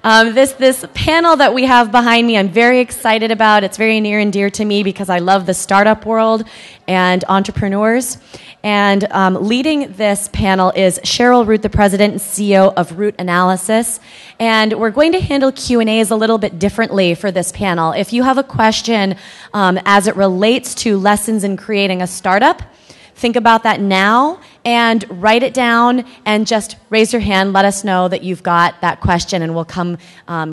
This panel that we have behind me, I'm very excited about. It's very near and dear to me because I love the startup world and entrepreneurs. And leading this panel is Sheryl Root, the president and CEO of RootAnalysis. And we're going to handle Q&As a little bit differently for this panel. If you have a question as it relates to lessons in creating a startup, think about that now and write it down and just raise your hand. Let us know that you've got that question and we'll come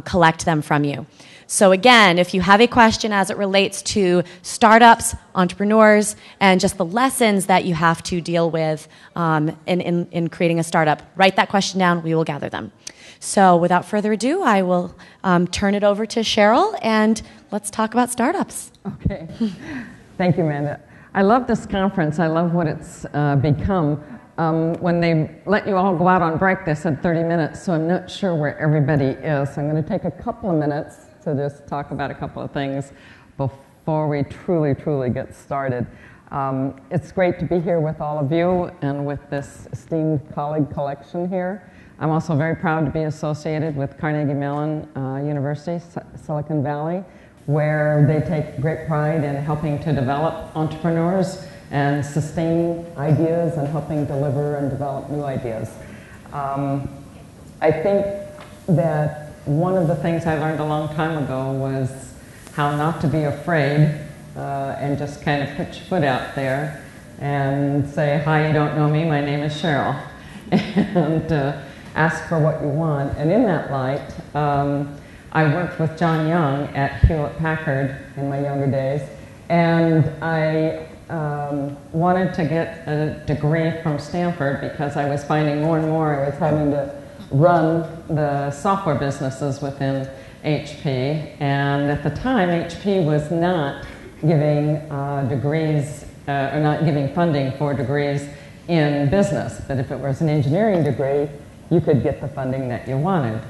collect them from you. So again, if you have a question as it relates to startups, entrepreneurs, and just the lessons that you have to deal with in creating a startup, write that question down. We will gather them. So without further ado, I will turn it over to Sheryl, and let's talk about startups. Okay. Thank you, Amanda. I love this conference. I love what it's become. When they let you all go out on break, they said 30 minutes, so I'm not sure where everybody is. So I'm going to take a couple of minutes to just talk about a couple of things before we truly get started. It's great to be here with all of you and with this esteemed colleague collection here. I'm also very proud to be associated with Carnegie Mellon University, Silicon Valley, where they take great pride in helping to develop entrepreneurs and sustaining ideas and helping deliver and develop new ideas. I think that one of the things I learned a long time ago was how not to be afraid and just kind of put your foot out there and say, hi, you don't know me, my name is Sheryl, and ask for what you want. And in that light, I worked with John Young at Hewlett-Packard in my younger days, and I wanted to get a degree from Stanford because I was finding more and more I was having to run the software businesses within HP, and at the time HP was not giving degrees or not giving funding for degrees in business, but if it was an engineering degree, you could get the funding that you wanted.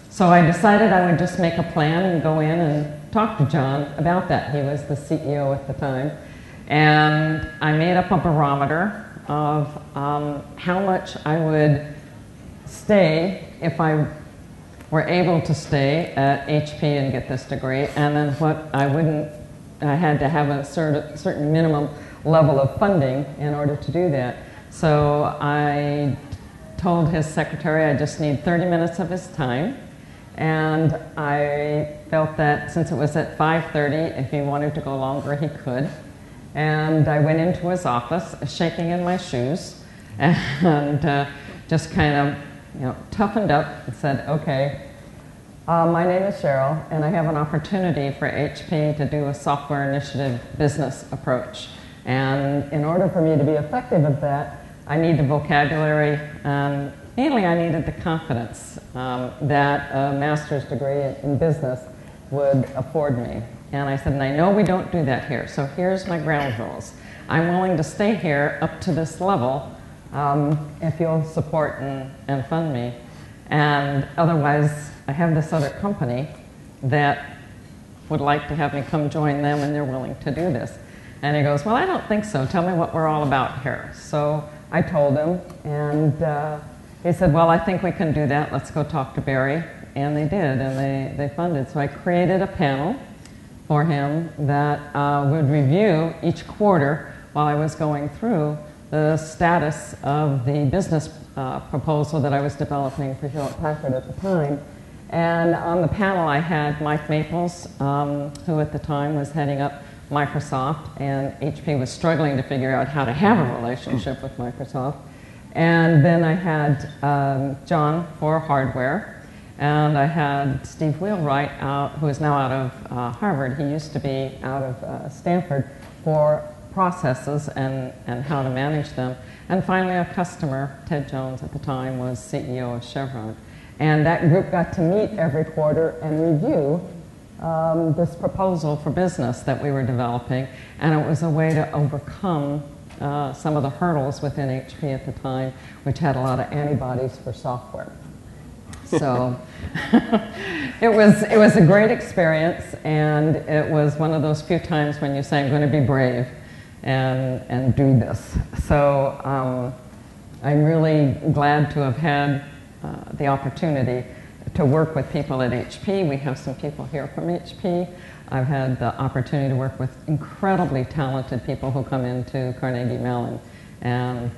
So I decided I would just make a plan and go in and talk to John about that. He was the CEO at the time. And I made up a barometer of how much I would stay if I were able to stay at HP and get this degree, and then what I wouldn't. I had to have a certain minimum level of funding in order to do that. So I told his secretary I just need 30 minutes of his time. And I felt that since it was at 5:30, if he wanted to go longer, he could. And I went into his office, shaking in my shoes, and just kind of, toughened up and said, okay, my name is Sheryl, and I have an opportunity for HP to do a software initiative business approach. And in order for me to be effective at that, I need the vocabulary. Mainly, I needed the confidence that a master's degree in business would afford me. And I said, and I know we don't do that here, so here's my ground rules. I'm willing to stay here up to this level if you'll support and fund me. And otherwise, I have this other company that would like to have me come join them, and they're willing to do this. And he goes, well, I don't think so. Tell me what we're all about here. So I told him, and he said, well, I think we can do that. Let's go talk to Barry. And they did, and they funded. So I created a panel for him that would review each quarter while I was going through the status of the business proposal that I was developing for Hewlett-Packard at the time. And on the panel I had Mike Maples, who at the time was heading up Microsoft, and HP was struggling to figure out how to have a relationship with Microsoft. And then I had John for hardware, and I had Steve Wheelwright who is now out of Harvard. He used to be out of Stanford for processes and how to manage them. And finally, a customer, Ted Jones at the time, was CEO of Chevron. And that group got to meet every quarter and review this proposal for business that we were developing. And it was a way to overcome some of the hurdles within HP at the time, which had a lot of antibodies for software. So it was a great experience, and it was one of those few times when you say, I'm going to be brave and do this. So I'm really glad to have had the opportunity to work with people at HP. We have some people here from HP. I've had the opportunity to work with incredibly talented people who come into Carnegie Mellon. And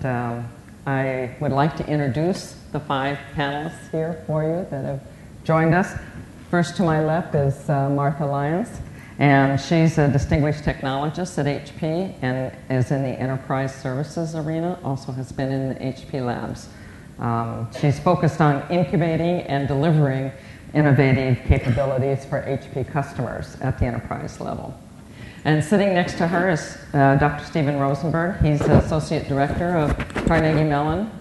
I would like to introduce the 5 panelists here for you that have joined us. First to my left is Marth Lyons, and she's a distinguished technologist at HP and is in the enterprise services arena, also has been in the HP labs. She's focused on incubating and delivering innovative capabilities for HP customers at the enterprise level. And sitting next to her is Dr. Steve Rosenberg. He's the Associate Director of Carnegie Mellon,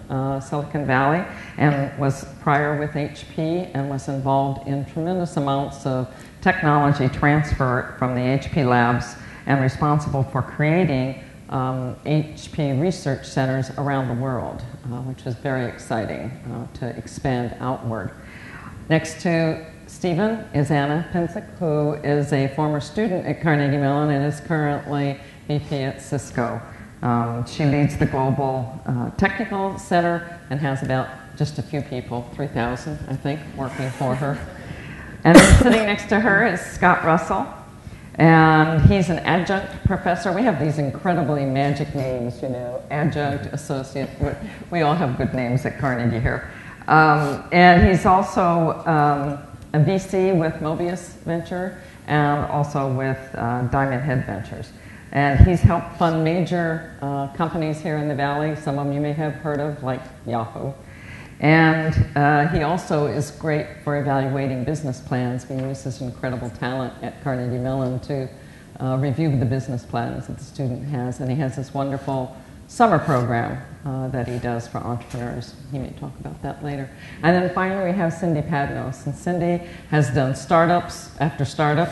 Silicon Valley, and was prior with HP and was involved in tremendous amounts of technology transfer from the HP labs and responsible for creating HP research centers around the world, which is very exciting to expand outward. Next to Stephen is Anna Pinczuk, who is a former student at Carnegie Mellon and is currently VP at Cisco. She leads the Global Technical Center and has about just a few people, 3,000, I think, working for her. And then sitting next to her is Scott Russell, and he's an adjunct professor. We have these incredibly magic names, you know, adjunct, associate. We all have good names at Carnegie here. And he's also a VC with Mobius Venture and also with Diamond Head Ventures. And he's helped fund major companies here in the Valley. Some of them you may have heard of, like Yahoo. And he also is great for evaluating business plans. We use his incredible talent at Carnegie Mellon to review the business plans that the student has. And he has this wonderful summer program that he does for entrepreneurs. He may talk about that later. And then finally we have Cindy Padnos. And Cindy has done startups after startup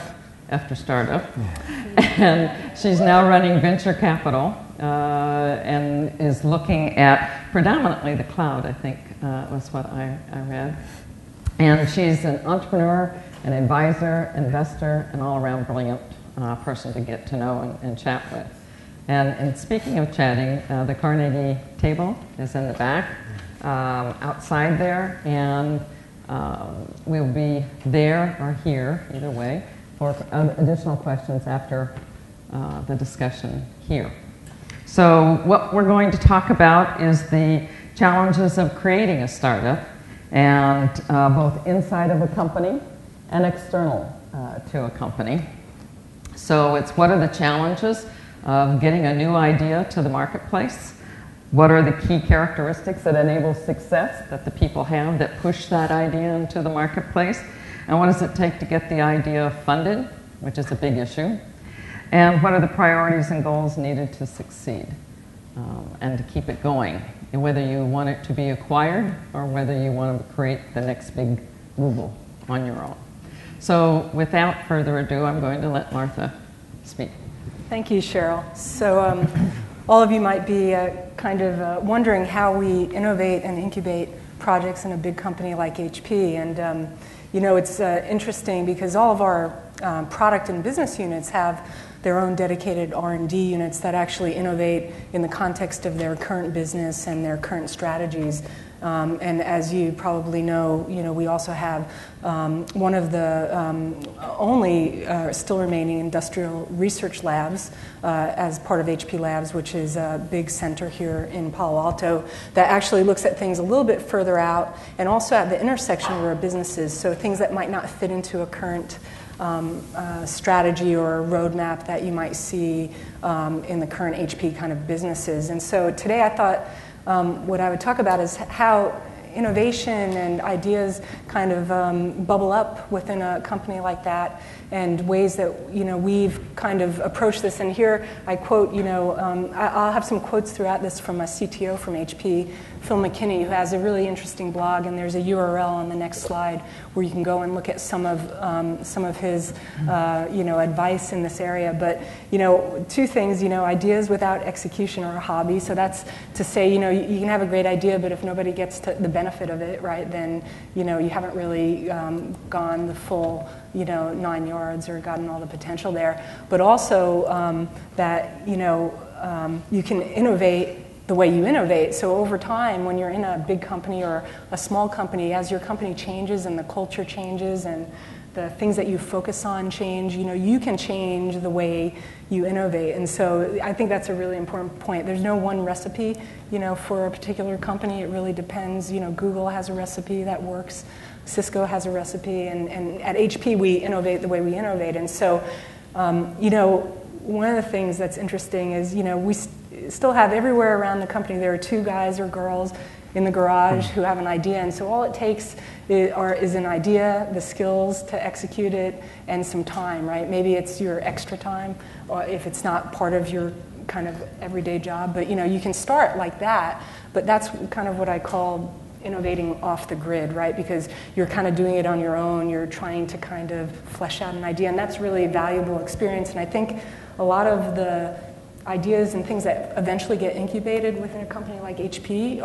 after startup. And she's now running venture capital and is looking at predominantly the cloud, I think was what I read. And she's an entrepreneur, an advisor, investor, an all-around brilliant person to get to know and chat with. And speaking of chatting, the Carnegie table is in the back, outside there, and we'll be there or here, either way, for additional questions after the discussion here. So what we're going to talk about is the challenges of creating a startup, and both inside of a company and external to a company. So it's what are the challenges of getting a new idea to the marketplace? What are the key characteristics that enable success that the people have that push that idea into the marketplace? And what does it take to get the idea funded, which is a big issue? And what are the priorities and goals needed to succeed and to keep it going? And whether you want it to be acquired or whether you want to create the next big Google on your own. So without further ado, I'm going to let Martha speak. Thank you, Sheryl. So all of you might be kind of wondering how we innovate and incubate projects in a big company like HP. And you know, it's interesting because all of our product and business units have their own dedicated R&D units that actually innovate in the context of their current business and their current strategies. And as you probably know, we also have one of the only still remaining industrial research labs as part of HP Labs, which is a big center here in Palo Alto that actually looks at things a little bit further out and also at the intersection where a business is, so things that might not fit into a current strategy or roadmap that you might see in the current HP kind of businesses. And so today I thought what I would talk about is how innovation and ideas kind of bubble up within a company like that, and ways that we've kind of approached this. And here I quote, I'll have some quotes throughout this from a CTO from HP, Phil McKinney, who has a really interesting blog, and there's a URL on the next slide where you can go and look at some of his advice in this area. But two things, ideas without execution are a hobby. So that's to say, you can have a great idea, but if nobody gets to the benefit of it, right, then you haven't really gone the full 9 yards or gotten all the potential there. But also that you can innovate the way you innovate. So over time, when you're in a big company or a small company, as your company changes and the culture changes and the things that you focus on change, you can change the way you innovate. And so I think that's a really important point. There's no one recipe, for a particular company. It really depends. Google has a recipe that works. Cisco has a recipe. And at HP, we innovate the way we innovate. And so, one of the things that's interesting is, we still have everywhere around the company, there are 2 guys or girls in the garage who have an idea. And so all it takes is an idea, the skills to execute it, and some time, right? Maybe it's your extra time, or if it's not part of your kind of everyday job. But, you can start like that. But that's kind of what I call innovating off the grid, right? Because you're kind of doing it on your own. You're trying to kind of flesh out an idea. And that's really a valuable experience. And I think a lot of the ideas and things that eventually get incubated within a company like HP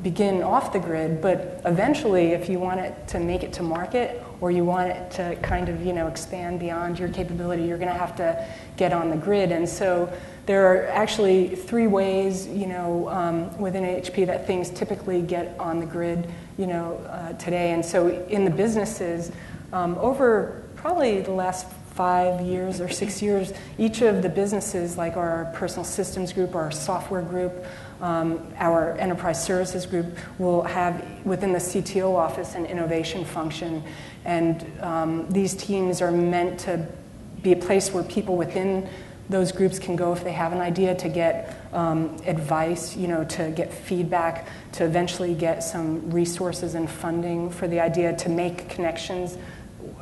begin off the grid, but eventually if you want it to make it to market or you want it to kind of expand beyond your capability, you're going to have to get on the grid. And so there are actually 3 ways within HP that things typically get on the grid today. And so in the businesses, over probably the last 5 years or 6 years, each of the businesses, like our personal systems group, our software group, our enterprise services group, will have within the CTO office an innovation function. And these teams are meant to be a place where people within those groups can go if they have an idea to get advice, to get feedback, to eventually get some resources and funding for the idea, to make connections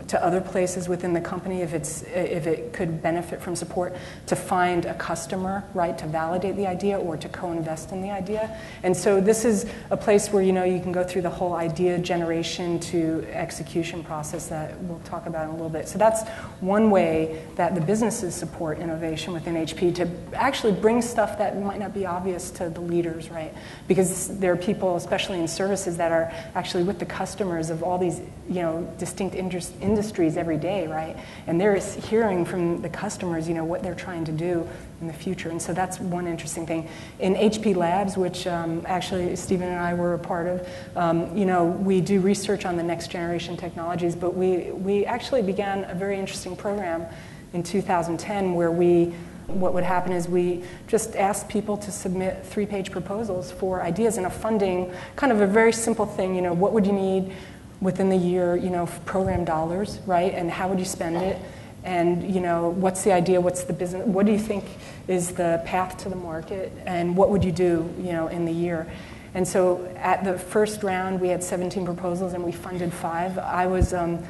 to other places within the company if it could benefit from support, to find a customer, right, to validate the idea or to co-invest in the idea. And so this is a place where you can go through the whole idea generation to execution process that we'll talk about in a little bit. So that's one way that the businesses support innovation within HP, to actually bring stuff that might not be obvious to the leaders, right? Because there are people, especially in services, that are actually with the customers of all these distinct industries every day, right? And they're hearing from the customers, what they're trying to do in the future. And so that's one interesting thing. In HP Labs, which actually Stephen and I were a part of, we do research on the next generation technologies, but we actually began a very interesting program in 2010 where what would happen is we just asked people to submit 3-page proposals for ideas and a funding, kind of a very simple thing, what would you need within the year, program dollars, right? And how would you spend it? And, what's the idea? What's the business? What do you think is the path to the market? And what would you do, in the year? And so at the first round, we had 17 proposals and we funded 5. I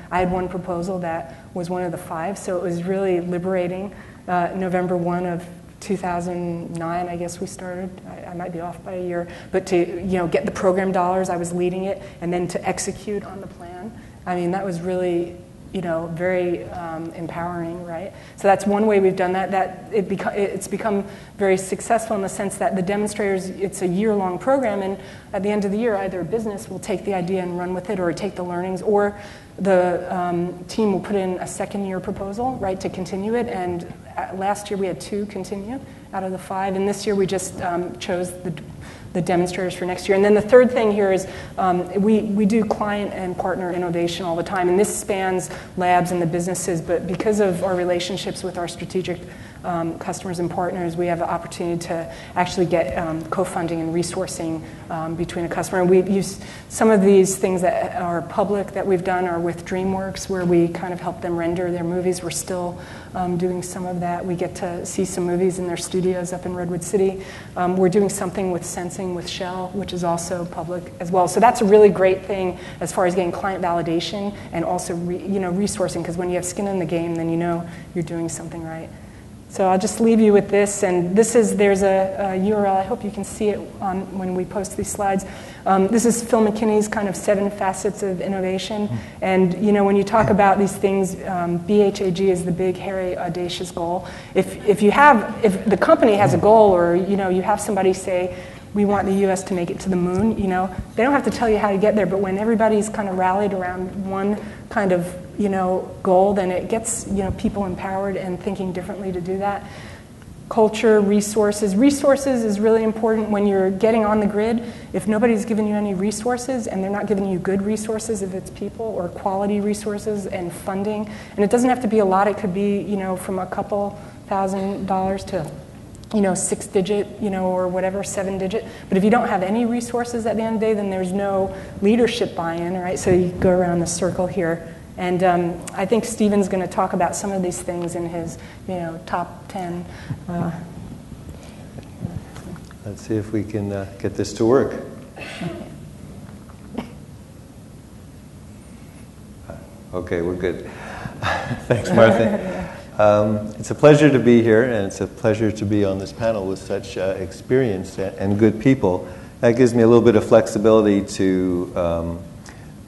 had one proposal that was one of the 5. So it was really liberating. November 1 of 2009, I guess we started. I might be off by a year, but to get the program dollars, I was leading it, and then to execute on the plan. I mean, that was really very empowering, right? So that's one way we've done that. It's become very successful in the sense that the demonstrators, it's a year-long program, and at the end of the year, either a business will take the idea and run with it, or take the learnings, or the team will put in a second-year proposal, right, to continue it. And last year we had 2 continue out of the 5, and this year we just chose the demonstrators for next year. And then the third thing here is we do client and partner innovation all the time, and this spans labs and the businesses, but because of our relationships with our strategic customers and partners, we have the opportunity to actually get co-funding and resourcing between a customer. And we've used some of these things that are public that we've done are with DreamWorks, where we kind of help them render their movies. We're still doing some of that. We get to see some movies in their studios up in Redwood City. We're doing something with sensing with Shell, which is also public as well. So that's a really great thing as far as getting client validation and also resourcing, because when you have skin in the game, then you're doing something right. So I'll just leave you with this, and there's a URL, I hope you can see it when we post these slides. This is Phil McKinney's kind of 7 facets of innovation, and when you talk about these things, BHAG is the big, hairy, audacious goal. If the company has a goal, or you have somebody say, we want the U.S. to make it to the moon, they don't have to tell you how to get there, but when everybody's kind of rallied around one kind of goal, then it gets people empowered and thinking differently to do that. culture, resources. Resources is really important when you're getting on the grid. If nobody's giving you any resources, and they're not giving you good resources, if it's people, or quality resources and funding, and it doesn't have to be a lot, it could be, you know, from a couple $1,000s to, you know, 6-digit, you know, or whatever, 7-digit. But if you don't have any resources at the end of the day, then there's no leadership buy-in, right? So you go around the circle here. And I think Stephen's going to talk about some of these things in his, you know, top 10. Let's see if we can get this to work. Okay, we're good. Thanks, Martha. It's a pleasure to be here, and it's a pleasure to be on this panel with such experienced and good people. That gives me a little bit of flexibility to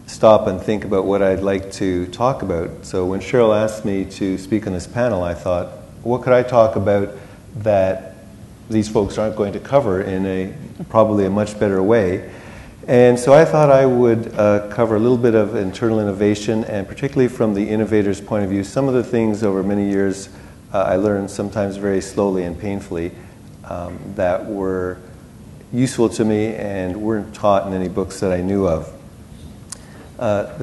stop and think about what I'd like to talk about. So when Sheryl asked me to speak on this panel, I thought, what could I talk about that these folks aren't going to cover in probably a much better way? And so I thought I would cover a little bit of internal innovation, and particularly from the innovator's point of view, some of the things over many years I learned, sometimes very slowly and painfully, that were useful to me and weren't taught in any books that I knew of.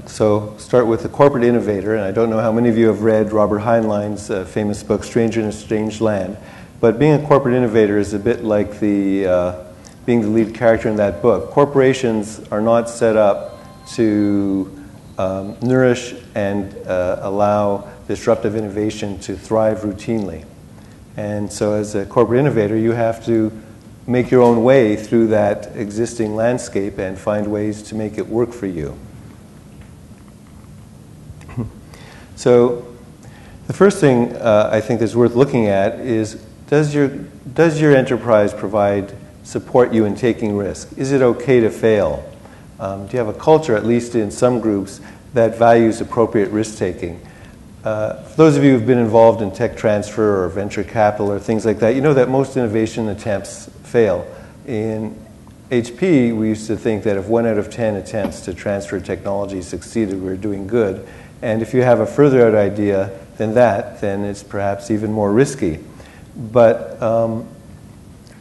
So start with the corporate innovator, and I don't know how many of you have read Robert Heinlein's famous book, Stranger in a Strange Land, but being a corporate innovator is a bit like being the lead character in that book. Corporations are not set up to nourish and allow disruptive innovation to thrive routinely. And so as a corporate innovator, you have to make your own way through that existing landscape and find ways to make it work for you. So the first thing I think is worth looking at is, does your enterprise provide support you in taking risk? Is it okay to fail? Do you have a culture, at least in some groups, that values appropriate risk-taking? For those of you who've been involved in tech transfer or venture capital or things like that, you know that most innovation attempts fail. In HP, we used to think that if 1 out of 10 attempts to transfer technology succeeded, we were doing good. And if you have a further out idea than that, then it's perhaps even more risky. But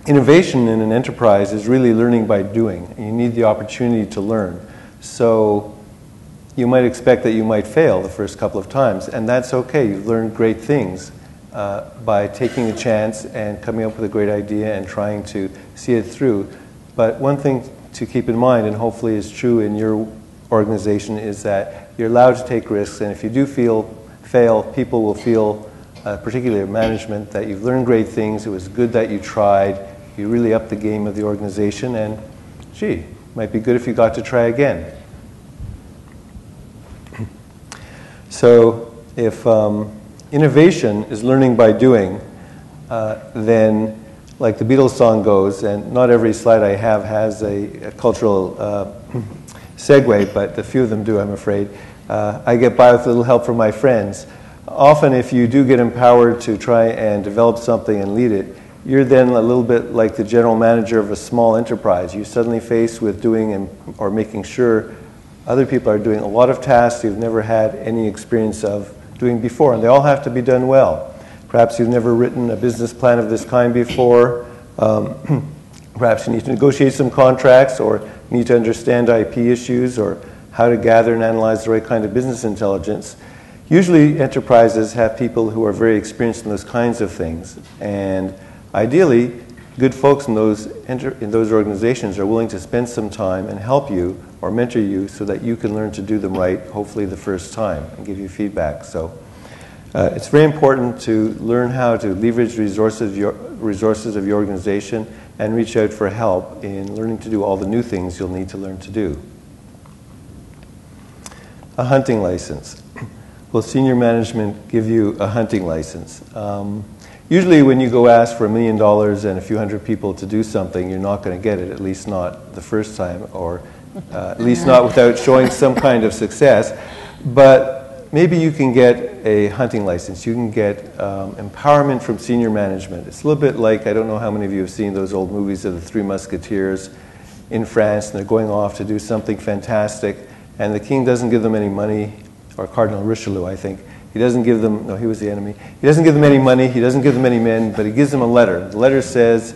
innovation in an enterprise is really learning by doing. You need the opportunity to learn. So you might expect that you might fail the first couple of times, and that's okay. You've learned great things by taking a chance and coming up with a great idea and trying to see it through. But one thing to keep in mind, and hopefully is true in your organization, is that you're allowed to take risks, and if you do fail, people will feel, particularly management, that you've learned great things, it was good that you tried, you really upped the game of the organization, and gee, it might be good if you got to try again. So if innovation is learning by doing, then like the Beatles song goes, and not every slide I have has a cultural segue, but a few of them do, I'm afraid. I get by with a little help from my friends. Often if you do get empowered to try and develop something and lead it, you're then a little bit like the general manager of a small enterprise. You're suddenly faced with doing or making sure other people are doing a lot of tasks you've never had any experience of doing before, and they all have to be done well. Perhaps you've never written a business plan of this kind before. Perhaps you need to negotiate some contracts, or need to understand IP issues, or how to gather and analyze the right kind of business intelligence. Usually enterprises have people who are very experienced in those kinds of things, and ideally good folks in those organizations are willing to spend some time and help you or mentor you so that you can learn to do them right, hopefully the first time, and give you feedback. So it's very important to learn how to leverage resources of your organization and reach out for help in learning to do all the new things you'll need to learn to do. A hunting license. Will senior management give you a hunting license? Usually when you go ask for $1 million and a few hundred people to do something, you're not going to get it, at least not the first time, or at least not without showing some kind of success. But maybe you can get a hunting license. You can get empowerment from senior management. It's a little bit like, I don't know how many of you have seen those old movies of the Three Musketeers in France, and they're going off to do something fantastic, and the king doesn't give them any money, or Cardinal Richelieu, I think. He doesn't give them, no, he was the enemy. He doesn't give them any money, he doesn't give them any men, but he gives them a letter. The letter says,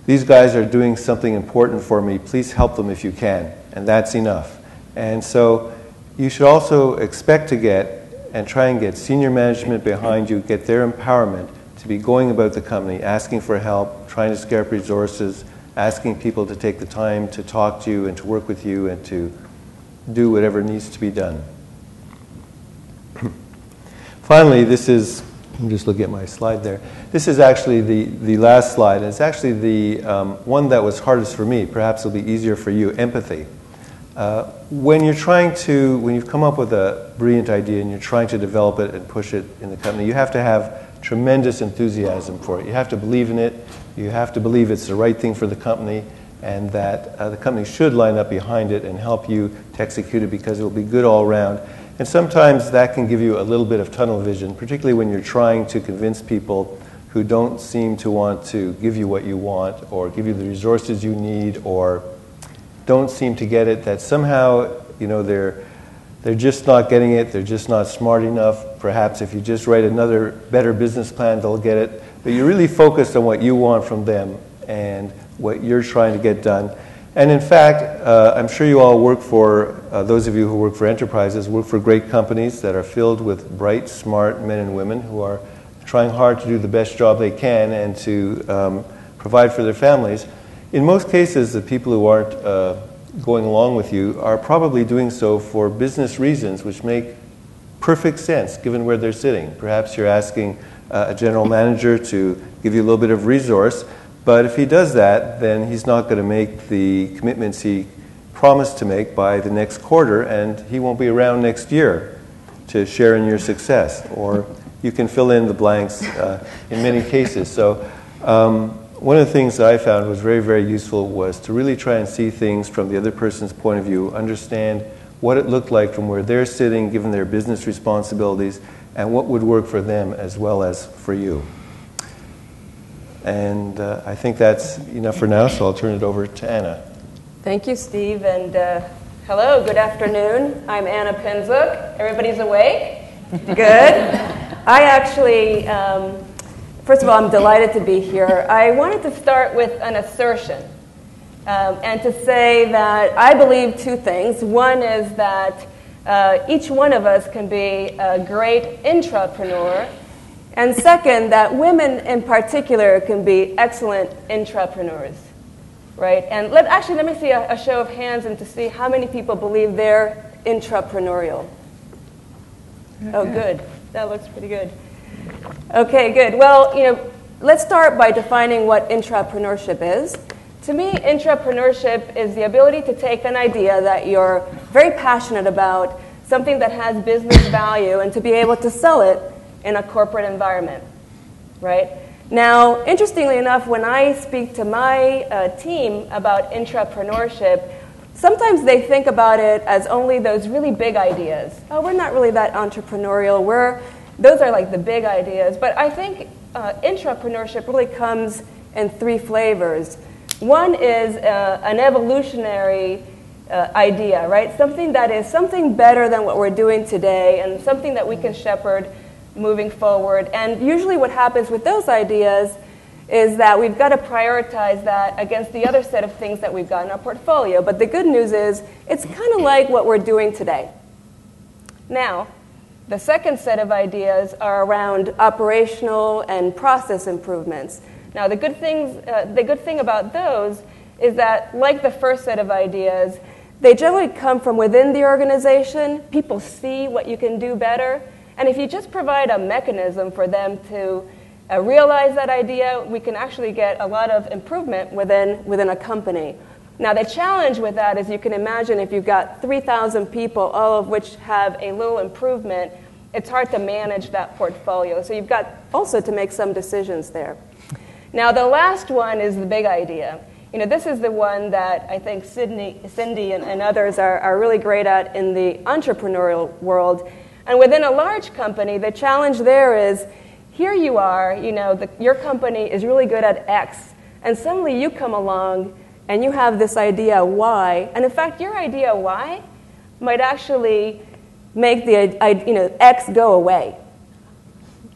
these guys are doing something important for me, please help them if you can. And that's enough. And so you should also expect to get and try and get senior management behind you, get their empowerment to be going about the company, asking for help, trying to scare up resources, asking people to take the time to talk to you and to work with you and to do whatever needs to be done. Finally, this is, I'm just looking at my slide there. This is actually the last slide, and it's actually the one that was hardest for me. Perhaps it'll be easier for you, empathy. When you've come up with a brilliant idea and you're trying to develop it and push it in the company, you have to have tremendous enthusiasm for it. You have to believe in it. You have to believe it's the right thing for the company and that the company should line up behind it and help you to execute it because it will be good all around. And sometimes that can give you a little bit of tunnel vision, particularly when you're trying to convince people who don't seem to want to give you what you want or give you the resources you need or don't seem to get it, that somehow, they're just not getting it, they're just not smart enough. Perhaps if you just write another better business plan, they'll get it. But you're really focused on what you want from them and what you're trying to get done. And in fact, I'm sure you all work for, those of you who work for enterprises, work for great companies that are filled with bright, smart men and women who are trying hard to do the best job they can and to provide for their families. In most cases, the people who aren't going along with you are probably doing so for business reasons which make perfect sense given where they're sitting. Perhaps you're asking a general manager to give you a little bit of resource, but if he does that, then he's not going to make the commitments he promised to make by the next quarter, and he won't be around next year to share in your success. Or you can fill in the blanks in many cases. So one of the things that I found was very, very useful was to really try and see things from the other person's point of view, understand what it looked like from where they're sitting, given their business responsibilities, and what would work for them as well as for you. And I think that's enough for now, so I'll turn it over to Anna. Thank you, Steve, and hello, good afternoon. I'm Anna Pinczuk. Everybody's awake? Good. I actually, first of all, I'm delighted to be here. I wanted to start with an assertion and to say that I believe two things. One is that each one of us can be a great intrapreneur. And second, that women in particular can be excellent intrapreneurs, right? And let me see a show of hands and to see how many people believe they're intrapreneurial. Oh, good. That looks pretty good. Okay, good. Well, let's start by defining what intrapreneurship is. To me, intrapreneurship is the ability to take an idea that you're very passionate about, something that has business value, and to be able to sell it in a corporate environment, right? Now, interestingly enough, when I speak to my team about intrapreneurship, sometimes they think about it as only those really big ideas. Oh, we're not really that entrepreneurial. Those are like the big ideas. But I think intrapreneurship really comes in three flavors. One is an evolutionary idea, right? Something that is something better than what we're doing today and something that we can shepherd moving forward. And usually what happens with those ideas is that we've got to prioritize that against the other set of things that we've got in our portfolio. But the good news is it's kind of like what we're doing today. Now, the second set of ideas are around operational and process improvements. Now, the good thing about those is that, like the first set of ideas, they generally come from within the organization. People see what you can do better. And if you just provide a mechanism for them to realize that idea, we can actually get a lot of improvement within a company. Now, the challenge with that is you can imagine if you've got 3,000 people, all of which have a little improvement, it's hard to manage that portfolio. So you've got also to make some decisions there. Now, the last one is the big idea. This is the one that I think Cindy and others are really great at in the entrepreneurial world. And within a large company, the challenge there is, here you are, your company is really good at X, and suddenly you come along and you have this idea Y, and in fact, your idea Y might actually make the X go away.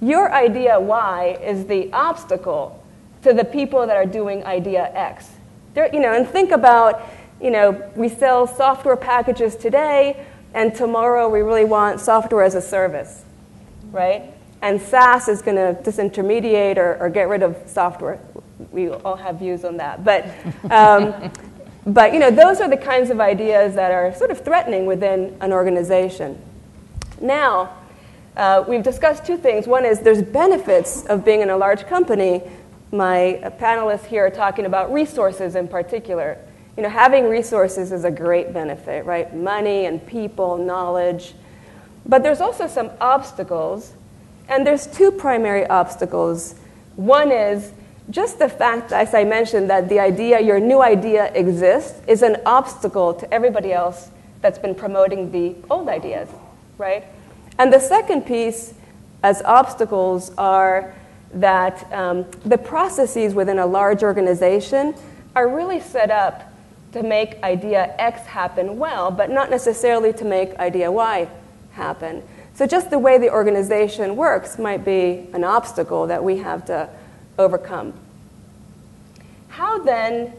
Your idea Y is the obstacle to the people that are doing idea X. And think about, we sell software packages today, and tomorrow we really want software as a service, right? And SaaS is going to disintermediate or get rid of software. We all have views on that. But those are the kinds of ideas that are sort of threatening within an organization. Now, we've discussed two things. One is there's benefits of being in a large company. My panelists here are talking about resources in particular. Having resources is a great benefit, right? Money and people, knowledge. But there's also some obstacles, and there's two primary obstacles. One is just the fact, as I mentioned, that your new idea exists is an obstacle to everybody else that's been promoting the old ideas, right? And the second piece as obstacles are that the processes within a large organization are really set up to make idea X happen well, but not necessarily to make idea Y happen. So just the way the organization works might be an obstacle that we have to overcome. How then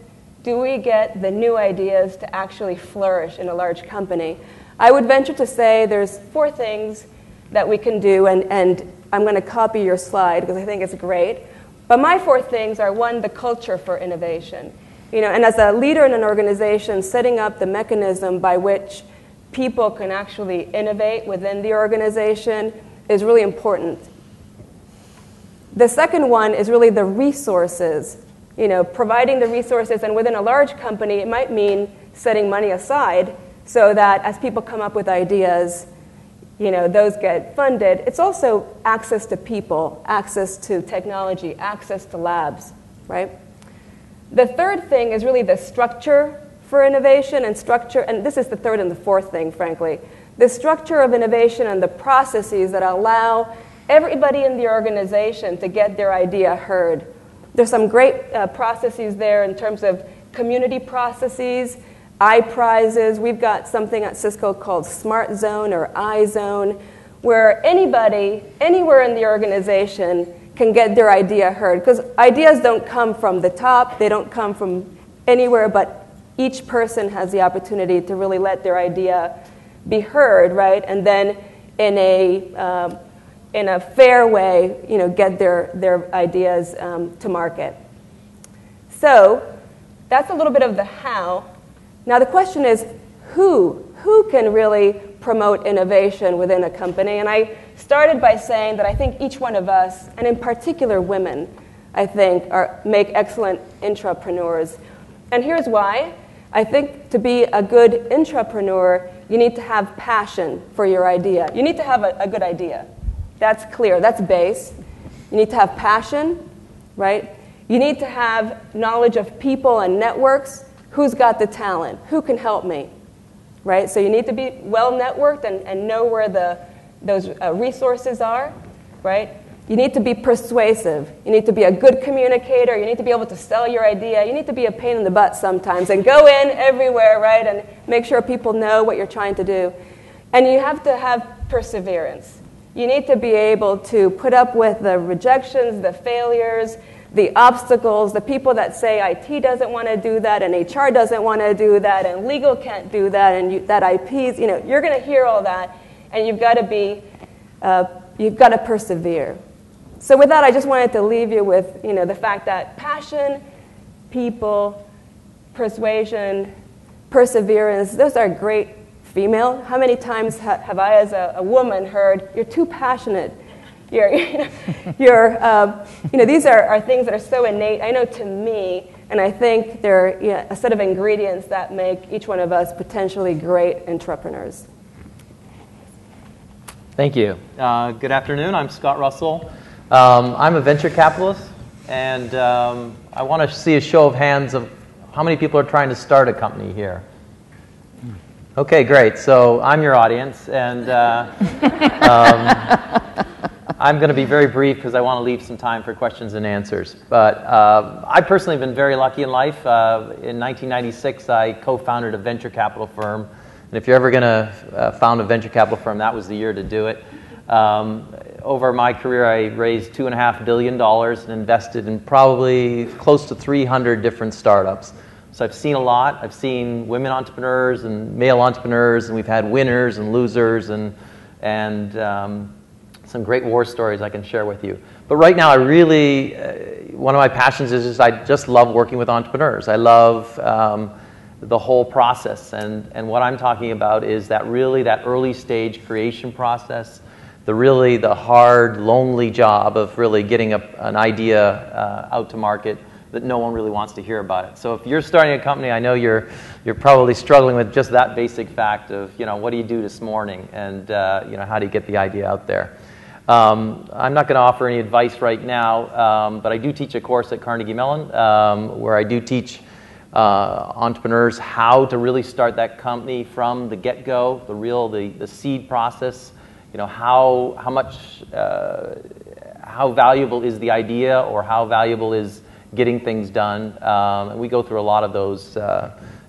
do we get the new ideas to actually flourish in a large company? I would venture to say there's 4 things that we can do, and I'm going to copy your slide because I think it's great. But my 4 things are, 1, the culture for innovation. And as a leader in an organization, setting up the mechanism by which people can actually innovate within the organization is really important. The second one is really the resources. Providing the resources, and within a large company, it might mean setting money aside so that as people come up with ideas, those get funded. It's also access to people, access to technology, access to labs, right? The third thing is really the structure for innovation and this is the third and the fourth thing, frankly. The structure of innovation and the processes that allow everybody in the organization to get their idea heard. There's some great processes there in terms of community processes, iPrizes. We've got something at Cisco called Smart Zone or iZone, where anybody, anywhere in the organization can get their idea heard. Because ideas don't come from the top, they don't come from anywhere, but each person has the opportunity to really let their idea be heard, right? And then in a fair way, get their ideas to market. So that's a little bit of the how. Now the question is, who can really promote innovation within a company? And I started by saying that I think each one of us, and in particular women, I think make excellent intrapreneurs. And here's why. I think to be a good intrapreneur, you need to have passion for your idea. You need to have a good idea. That's clear. That's base. You need to have passion, right? You need to have knowledge of people and networks. Who's got the talent? Who can help me, right? So you need to be well-networked and know where those resources are, right? You need to be persuasive. You need to be a good communicator. You need to be able to sell your idea. You need to be a pain in the butt sometimes and go in everywhere, right, and make sure people know what you're trying to do. And you have to have perseverance. You need to be able to put up with the rejections, the failures, the obstacles, the people that say IT doesn't want to do that and HR doesn't want to do that and legal can't do that and that IPs, you're going to hear all that, and you've got to persevere. So with that, I just wanted to leave you with, the fact that passion, people, persuasion, perseverance, those are great female. How many times have I, as a woman, heard, "You're too passionate"? These are things that are so innate, I know, to me, and I think they're a set of ingredients that make each one of us potentially great entrepreneurs. Thank you. Good afternoon. I'm Scott Russell. I'm a venture capitalist, and I want to see a show of hands of how many people are trying to start a company here. Okay, great. So I'm your audience, and I'm going to be very brief because I want to leave some time for questions and answers. But I personally have been very lucky in life. In 1996, I co-founded a venture capital firm And if you're ever going to found a venture capital firm, that was the year to do it. Over my career, I raised $2.5 billion and invested in probably close to 300 different startups. So I've seen a lot. I've seen women entrepreneurs and male entrepreneurs, and we've had winners and losers and some great war stories I can share with you. But right now, I really, one of my passions is just I just love working with entrepreneurs. I love the whole process, and what I'm talking about is that really that early stage creation process, the hard, lonely job of really getting an idea out to market that no one really wants to hear about it. So if you're starting a company, I know you're probably struggling with just that basic fact of, what do you do this morning, and how do you get the idea out there. I'm not going to offer any advice right now, but I do teach a course at Carnegie Mellon where I do teach entrepreneurs how to really start that company from the get-go, the seed process. How valuable is the idea, or how valuable is getting things done. And we go through a lot of those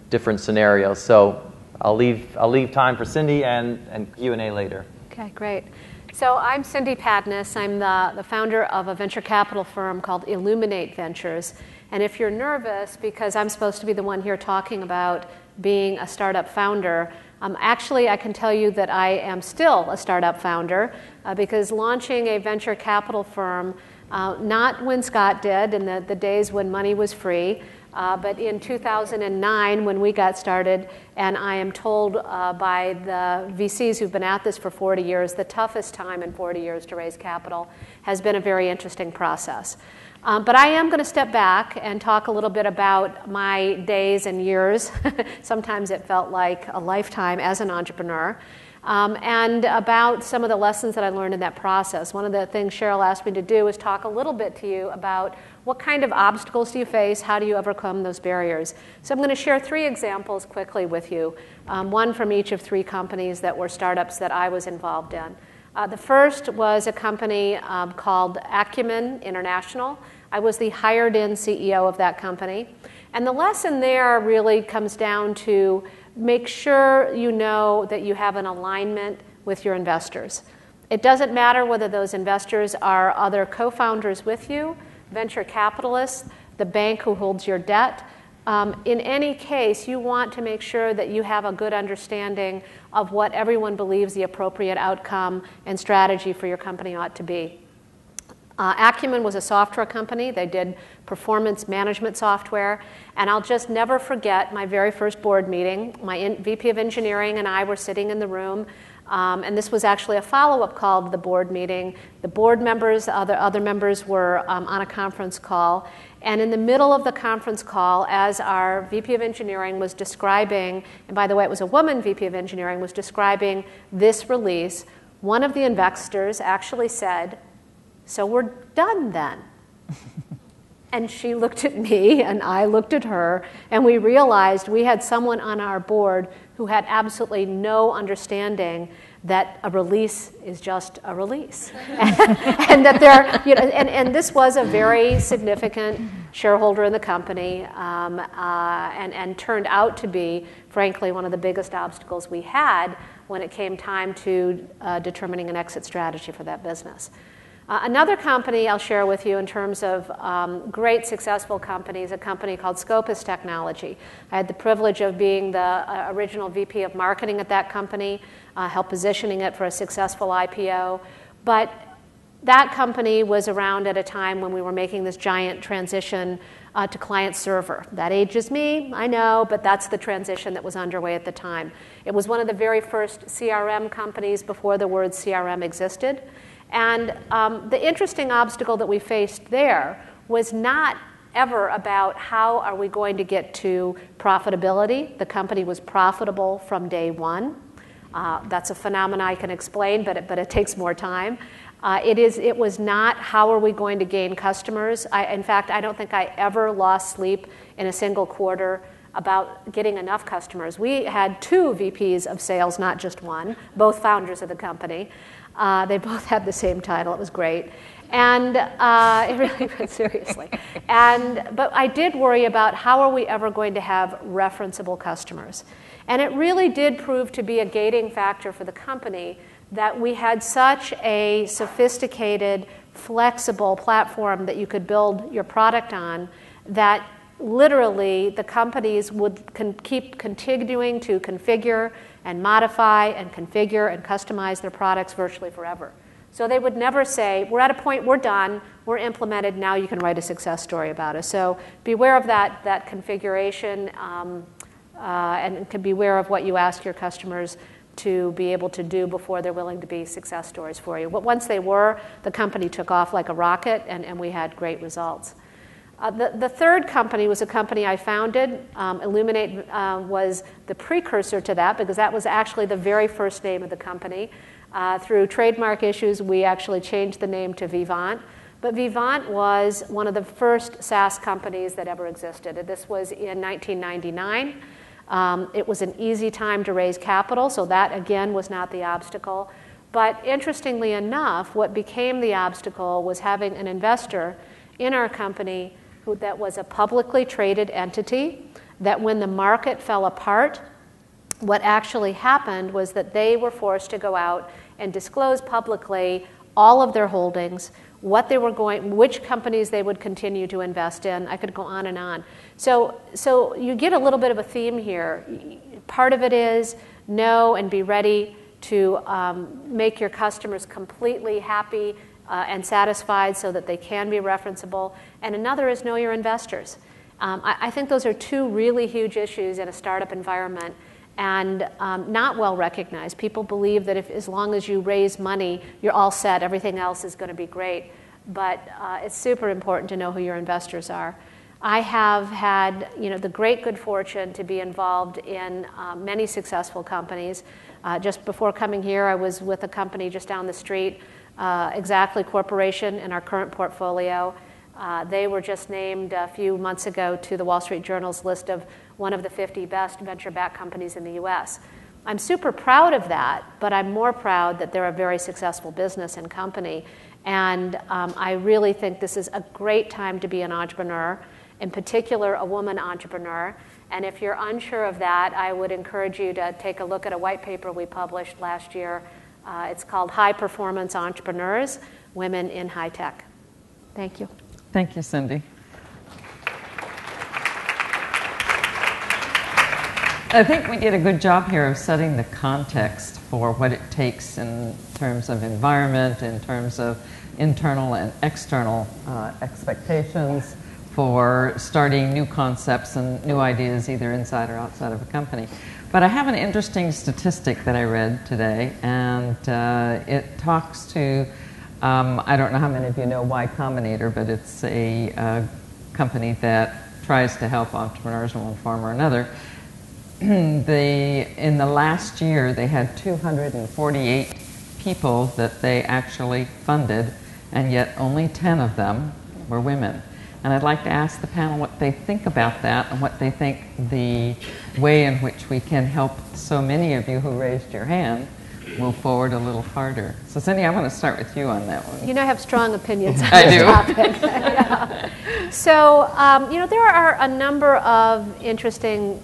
different scenarios. So I'll leave time for Cindy and Q&A later. Okay, great. So I'm Cindy Padnos. I'm the founder of a venture capital firm called Illuminate Ventures. And if you're nervous, because I'm supposed to be the one here talking about being a startup founder, actually I can tell you that I am still a startup founder because launching a venture capital firm, not when Scott did in the days when money was free, but in 2009 when we got started, and I am told by the VCs who've been at this for 40 years, the toughest time in 40 years to raise capital has been a very interesting process. But I am going to step back and talk a little bit about my days and years. Sometimes it felt like a lifetime as an entrepreneur. And about some of the lessons that I learned in that process. One of the things Sheryl asked me to do is talk a little bit to you about what kind of obstacles do you face, how do you overcome those barriers. So I'm going to share 3 examples quickly with you, one from each of 3 companies that were startups that I was involved in. The first was a company called Acumen International. I was the hired-in CEO of that company. And the lesson there really comes down to make sure you know that you have an alignment with your investors. It doesn't matter whether those investors are other co-founders with you, venture capitalists, the bank who holds your debt. In any case, you want to make sure that you have a good understanding of what everyone believes the appropriate outcome and strategy for your company ought to be. Acumen was a software company. They did performance management software. And I'll just never forget my very first board meeting. My VP of engineering and I were sitting in the room. And this was actually a follow-up call to the board meeting. The board members, other members were on a conference call. And in the middle of the conference call, as our VP of engineering was describing, and by the way, it was a woman VP of engineering, was describing this release, one of the investors actually said, "So we're done then." And she looked at me, and I looked at her, and we realized we had someone on our board who had absolutely no understanding that a release is just a release, and that and this was a very significant shareholder in the company, and turned out to be, frankly, one of the biggest obstacles we had when it came time to determining an exit strategy for that business. Another company I'll share with you in terms of great successful companies, a company called Scopus Technology. I had the privilege of being the original VP of marketing at that company, helped positioning it for a successful IPO. But that company was around at a time when we were making this giant transition to client server. That ages me, I know, but that's the transition that was underway at the time. It was one of the very first CRM companies before the word CRM existed. And the interesting obstacle that we faced there was not ever about how are we going to get to profitability. The company was profitable from day one. That's a phenomenon I can explain, but it takes more time. It was not how are we going to gain customers. In fact, I don't think I ever lost sleep in a single quarter about getting enough customers. We had 2 VPs of sales, not just one, both founders of the company. They both had the same title. It was great. And really, seriously. But I did worry about how are we ever going to have referenceable customers. And it really did prove to be a gating factor for the company that we had such a sophisticated, flexible platform that you could build your product on that literally the companies would keep continuing to configure and modify and configure and customize their products virtually forever. So they would never say, we're at a point, we're done, we're implemented, now you can write a success story about us. So beware of that configuration and can beware of what you ask your customers to be able to do before they're willing to be success stories for you. But once they were, the company took off like a rocket, and we had great results. The third company was a company I founded. Illuminate was the precursor to that because that was actually the very first name of the company. Through trademark issues, we actually changed the name to Vivant. But Vivant was one of the first SaaS companies that ever existed. This was in 1999. It was an easy time to raise capital, so that, again, was not the obstacle. But interestingly enough, what became the obstacle was having an investor in our company that was a publicly traded entity, that when the market fell apart, what actually happened was that they were forced to go out and disclose publicly all of their holdings, what they were which companies they would continue to invest in. I could go on and on. So you get a little bit of a theme here. Part of it is know and be ready to make your customers completely happy and satisfied so that they can be referenceable. And another is know your investors. I think those are two really huge issues in a startup environment and not well recognized. People believe that as long as you raise money, you're all set, everything else is going to be great. But it's super important to know who your investors are. I have had the great good fortune to be involved in many successful companies. Just before coming here, I was with a company just down the street, Exactly Corporation, in our current portfolio. They were just named a few months ago to the Wall Street Journal's list of one of the 50 best venture-backed companies in the U.S. I'm super proud of that, but I'm more proud that they're a very successful business and company. And I really think this is a great time to be an entrepreneur, in particular a woman entrepreneur. And if you're unsure of that, I would encourage you to take a look at a white paper we published last year. It's called High Performance Entrepreneurs, Women in High Tech. Thank you. Thank you, Cindy. I think we did a good job here of setting the context for what it takes in terms of environment, in terms of internal and external expectations for starting new concepts and new ideas either inside or outside of a company. But I have an interesting statistic that I read today, and it talks to, I don't know how many of you know Y Combinator, but it's a company that tries to help entrepreneurs in one form or another. In the last year, they had 248 people that they actually funded, and yet only 10 of them were women. And I'd like to ask the panel what they think about that and what they think the way in which we can help so many of you who raised your hand move forward a little harder. So Cindy, I want to start with you on that one. You know, I have strong opinions on this topic. Yeah. So, there are a number of interesting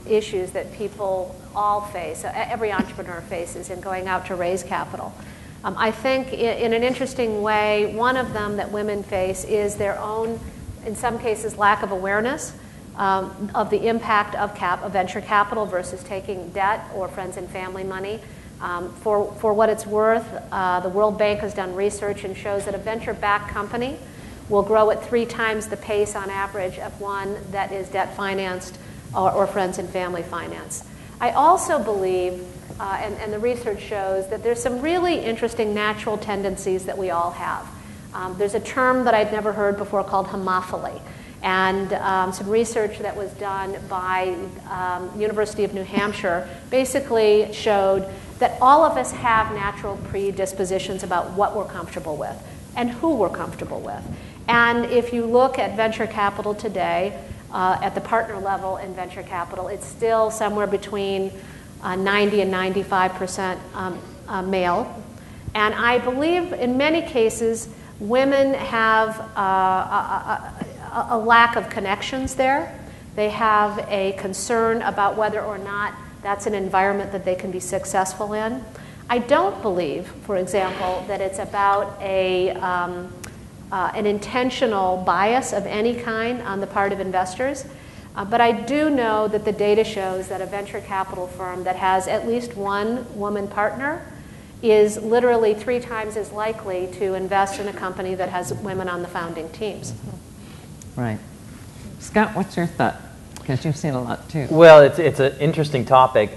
issues that people all face, every entrepreneur faces in going out to raise capital. I think in an interesting way, one of them that women face is their own, in some cases, lack of awareness of the impact of venture capital versus taking debt or friends and family money. For what it's worth, the World Bank has done research and shows that a venture-backed company will grow at 3 times the pace on average of one that is debt financed or friends and family financed. I also believe, and the research shows, that there's some really interesting natural tendencies that we all have. There's a term that I'd never heard before called homophily. And some research that was done by University of New Hampshire basically showed that all of us have natural predispositions about what we're comfortable with and who we're comfortable with. And if you look at venture capital today, at the partner level in venture capital, it's still somewhere between 90 and 95% male. And I believe in many cases, women have a lack of connections there. They have a concern about whether or not that's an environment that they can be successful in. I don't believe, for example, that it's about an intentional bias of any kind on the part of investors. But I do know that the data shows that a venture capital firm that has at least one woman partner is literally 3 times as likely to invest in a company that has women on the founding teams. Right. Scott, what's your thought? Because you've seen a lot too. Well, it's an interesting topic.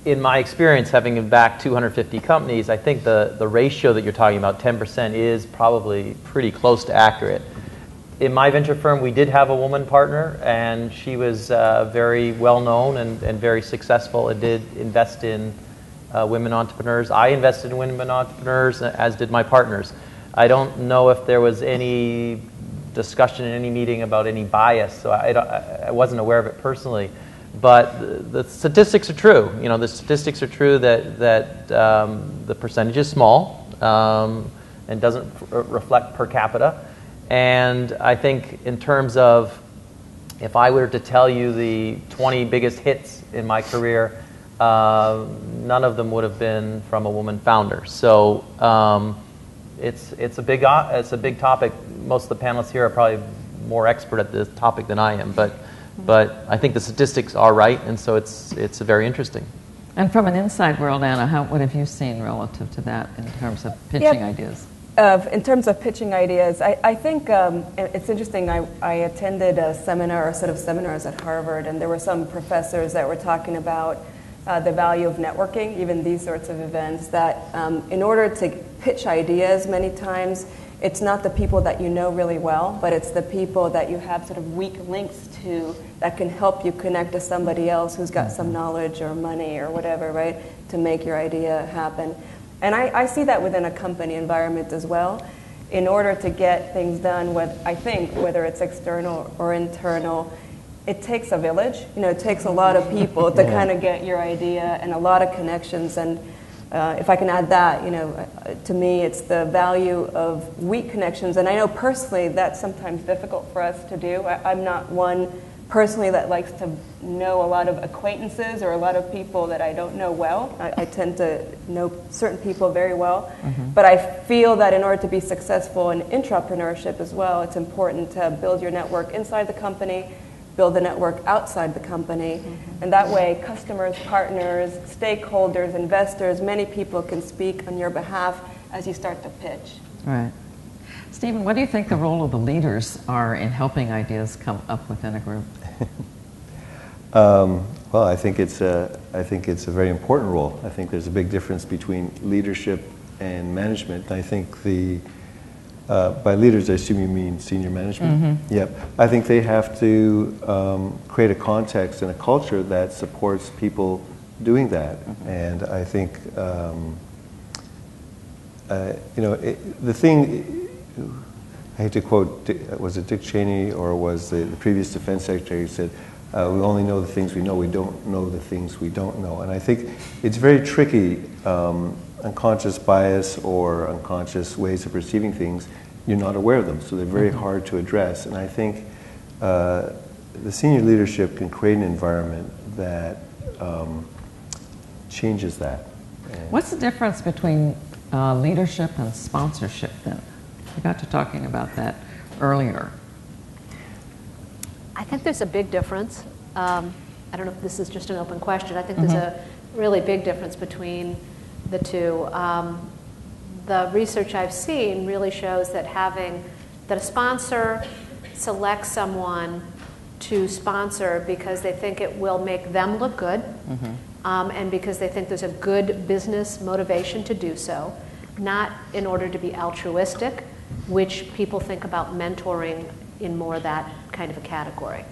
In my experience, having backed 250 companies, I think the ratio that you're talking about, 10%, is probably pretty close to accurate. In my venture firm, we did have a woman partner, and she was very well known and very successful and did invest in women entrepreneurs. I invested in women entrepreneurs, as did my partners. I don't know if there was any discussion in any meeting about any bias, so I wasn't aware of it personally. But the statistics are true. You know, the statistics are true that the percentage is small and doesn't reflect per capita. And I think in terms of, if I were to tell you the 20 biggest hits in my career, none of them would have been from a woman founder. So it's a big topic. Most of the panelists here are probably more expert at this topic than I am, but I think the statistics are right, and so it's very interesting. And from an inside world, Anna, what have you seen relative to that in terms of pitching ideas? In terms of pitching ideas, I think it's interesting. I attended a seminar, or a set of seminars at Harvard, and there were some professors that were talking about the value of networking, even these sorts of events, that in order to pitch ideas, many times it's not the people that you know really well, but it's the people that you have sort of weak links to that can help you connect to somebody else who's got some knowledge or money or whatever, right, to make your idea happen. And I see that within a company environment as well. In order to get things done, I think, whether it's external or internal, it takes a village. You know, it takes a lot of people to kind of get your idea, and a lot of connections. And if I can add that, you know, to me, it's the value of weak connections. And I know personally that's sometimes difficult for us to do. I'm not one personally that likes to know a lot of acquaintances or a lot of people that I don't know well. I tend to know certain people very well. But I feel that in order to be successful in intrapreneurship as well, it's important to build your network inside the company, build the network outside the company. And that way, customers, partners, stakeholders, investors, many people can speak on your behalf as you start to pitch. Right. Stephen, what do you think the role of the leaders are in helping ideas come up within a group? Well, I think it's a very important role. I think there's a big difference between leadership and management. I think by leaders, I assume you mean senior management. Yep. I think they have to create a context and a culture that supports people doing that. And I think the thing. I hate to quote, was it Dick Cheney or was the previous defense secretary who said, we only know the things we know, we don't know the things we don't know. And I think it's very tricky, unconscious bias or unconscious ways of perceiving things, you're not aware of them, so they're very hard to address. And I think the senior leadership can create an environment that changes that. What's the difference between leadership and sponsorship then? We got to talking about that earlier. I think there's a big difference. I don't know if this is just an open question. I think there's a really big difference between the two. The research I've seen really shows that that a sponsor selects someone to sponsor because they think it will make them look good, and because they think there's a good business motivation to do so, not in order to be altruistic, which people think about mentoring in more that kind of a category.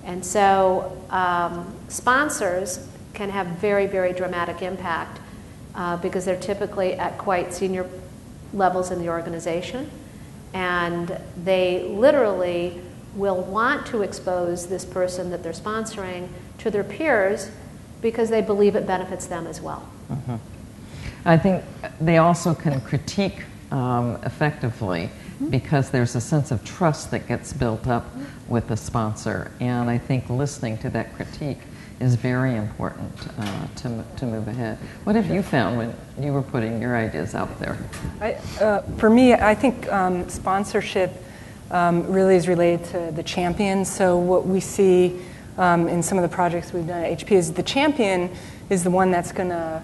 And so sponsors can have very, very dramatic impact because they're typically at quite senior levels in the organization, and they literally will want to expose this person that they're sponsoring to their peers because they believe it benefits them as well. I think they also can critique effectively, because there's a sense of trust that gets built up with the sponsor. And I think listening to that critique is very important to move ahead. What have you found when you were putting your ideas out there? For me, I think sponsorship really is related to the champion. So what we see in some of the projects we've done at HP is the champion is the one that's going to,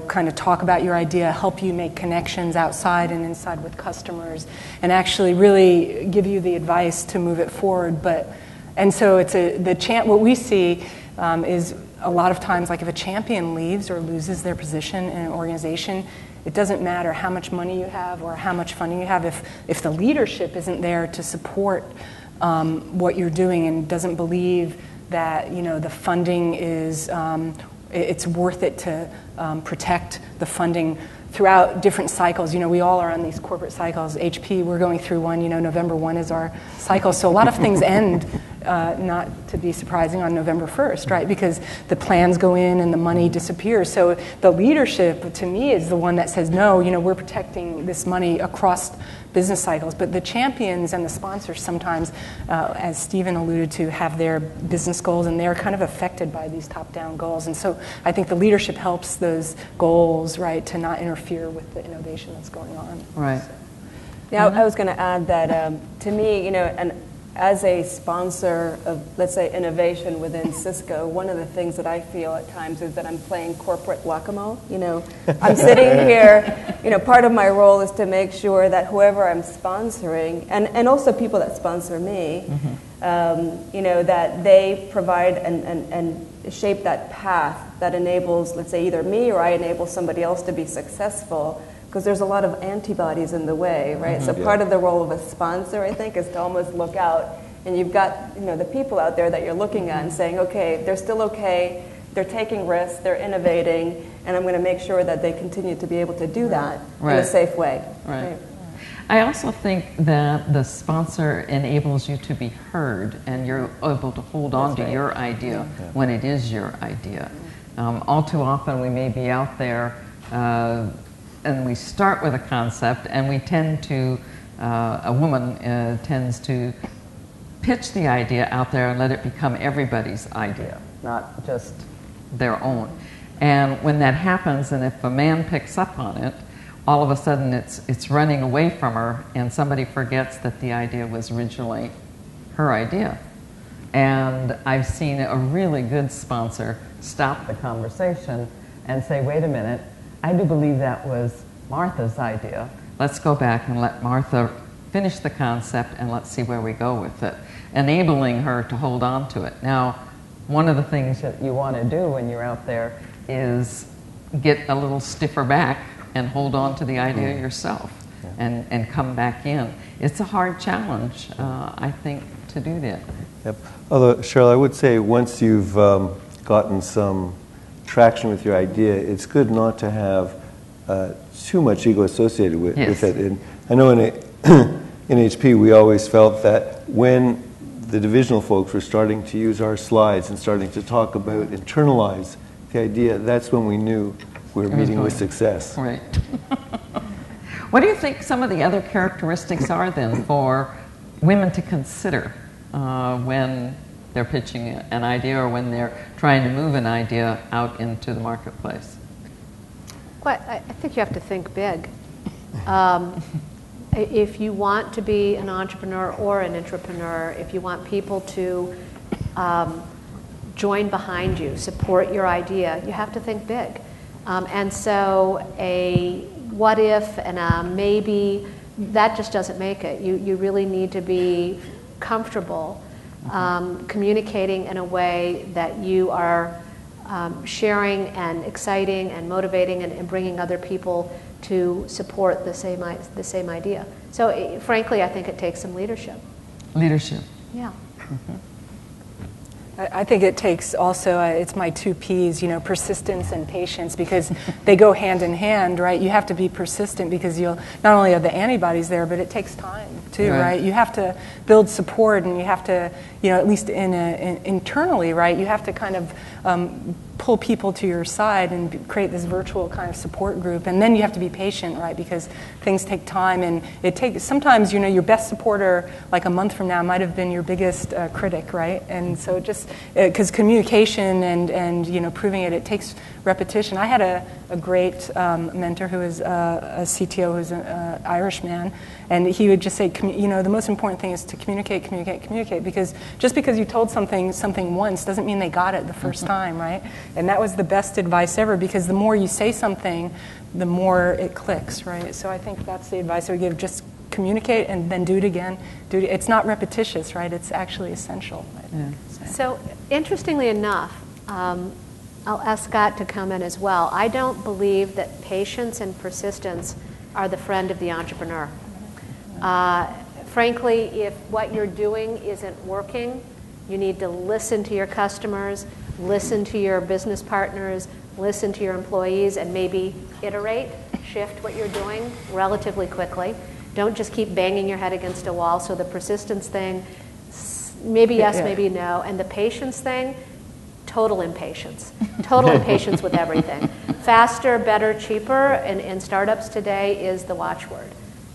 kind of talk about your idea, help you make connections outside and inside with customers, and actually really give you the advice to move it forward. And so it's what we see is a lot of times, like if a champion leaves or loses their position in an organization, it doesn't matter how much money you have or how much funding you have. If the leadership isn't there to support what you're doing and doesn't believe that the funding is it's worth it to protect the funding throughout different cycles. We all are on these corporate cycles. HP, we're going through one. November 1 is our cycle. So a lot of things end, not to be surprising, on November 1st, right? Because the plans go in and the money disappears. So the leadership, to me, is the one that says, no, we're protecting this money across business cycles. But the champions and the sponsors sometimes, as Stephen alluded to, have their business goals, and they're kind of affected by these top-down goals. And so I think the leadership helps those goals, right, to not interfere with the innovation that's going on. Right. So. Now, I was going to add that to me, and as a sponsor of, let's say, innovation within Cisco, one of the things that I feel at times is that I'm playing corporate whack-a-mole. I'm sitting here, part of my role is to make sure that whoever I'm sponsoring, and also people that sponsor me, that they provide and shape that path that enables, let's say, either me or I enable somebody else to be successful. Because there's a lot of antibodies in the way, right? So part of the role of a sponsor, I think, is to almost look out, and you've got the people out there that you're looking at and saying, okay, they're still okay, they're taking risks, they're innovating, and I'm going to make sure that they continue to be able to do that in a safe way. Right. I also think that the sponsor enables you to be heard, and you're able to hold on to your idea when it is your idea. All too often, we may be out there. And we start with a concept, and we tend to, a woman tends to pitch the idea out there and let it become everybody's idea, not just their own. And when that happens, and if a man picks up on it, all of a sudden it's running away from her, and somebody forgets that the idea was originally her idea. And I've seen a really good sponsor stop the conversation and say, wait a minute, I do believe that was Martha's idea. Let's go back and let Martha finish the concept, and let's see where we go with it, enabling her to hold on to it. Now, one of the things that you want to do when you're out there is get a little stiffer back and hold on to the idea yourself and come back in. It's a hard challenge, I think, to do that. Yep. Although, Sheryl, I would say once you've gotten some traction with your idea, it's good not to have too much ego associated with it. And I know in HP we always felt that when the divisional folks were starting to use our slides and starting to talk about internalize the idea, that's when we knew we were meeting with success. Right. What do you think some of the other characteristics are then for women to consider when they're pitching an idea or when they're trying to move an idea out into the marketplace? Well, I think you have to think big. If you want to be an entrepreneur or an intrapreneur, if you want people to join behind you, support your idea, you have to think big. And so a what if and a maybe, that just doesn't make it. You really need to be comfortable communicating in a way that you are sharing and exciting and motivating and bringing other people to support the same idea. So frankly, I think it takes some leadership. Leadership. Yeah. Mm-hmm. I think it takes also, it's my two P's, persistence and patience, because they go hand in hand, right? You have to be persistent because not only are the antibodies there, but it takes time too, right? You have to build support, and you have to, at least internally, right? You have to kind of pull people to your side and create this virtual kind of support group. And then you have to be patient, right? Because things take time, and it takes sometimes, your best supporter, like a month from now, might have been your biggest critic, right? And so just because communication and proving it takes repetition. I had a great mentor who was a CTO who's an Irish man, and he would just say, the most important thing is to communicate, because just because you told something once doesn't mean they got it the first time, right? And that was the best advice ever, because the more you say something, the more it clicks, right? So I think that's the advice I would give. Just communicate and then do it again. It's not repetitious, right? It's actually essential. Right? Yeah. So interestingly enough, I'll ask Scott to comment as well. I don't believe that patience and persistence are the friend of the entrepreneur. Frankly, if what you're doing isn't working, you need to listen to your customers, listen to your business partners, listen to your employees, and maybe iterate, shift what you're doing relatively quickly. Don't just keep banging your head against a wall. So the persistence thing, maybe yes, maybe no. And the patience thing, total impatience with everything. Faster, better, cheaper in startups today is the watchword.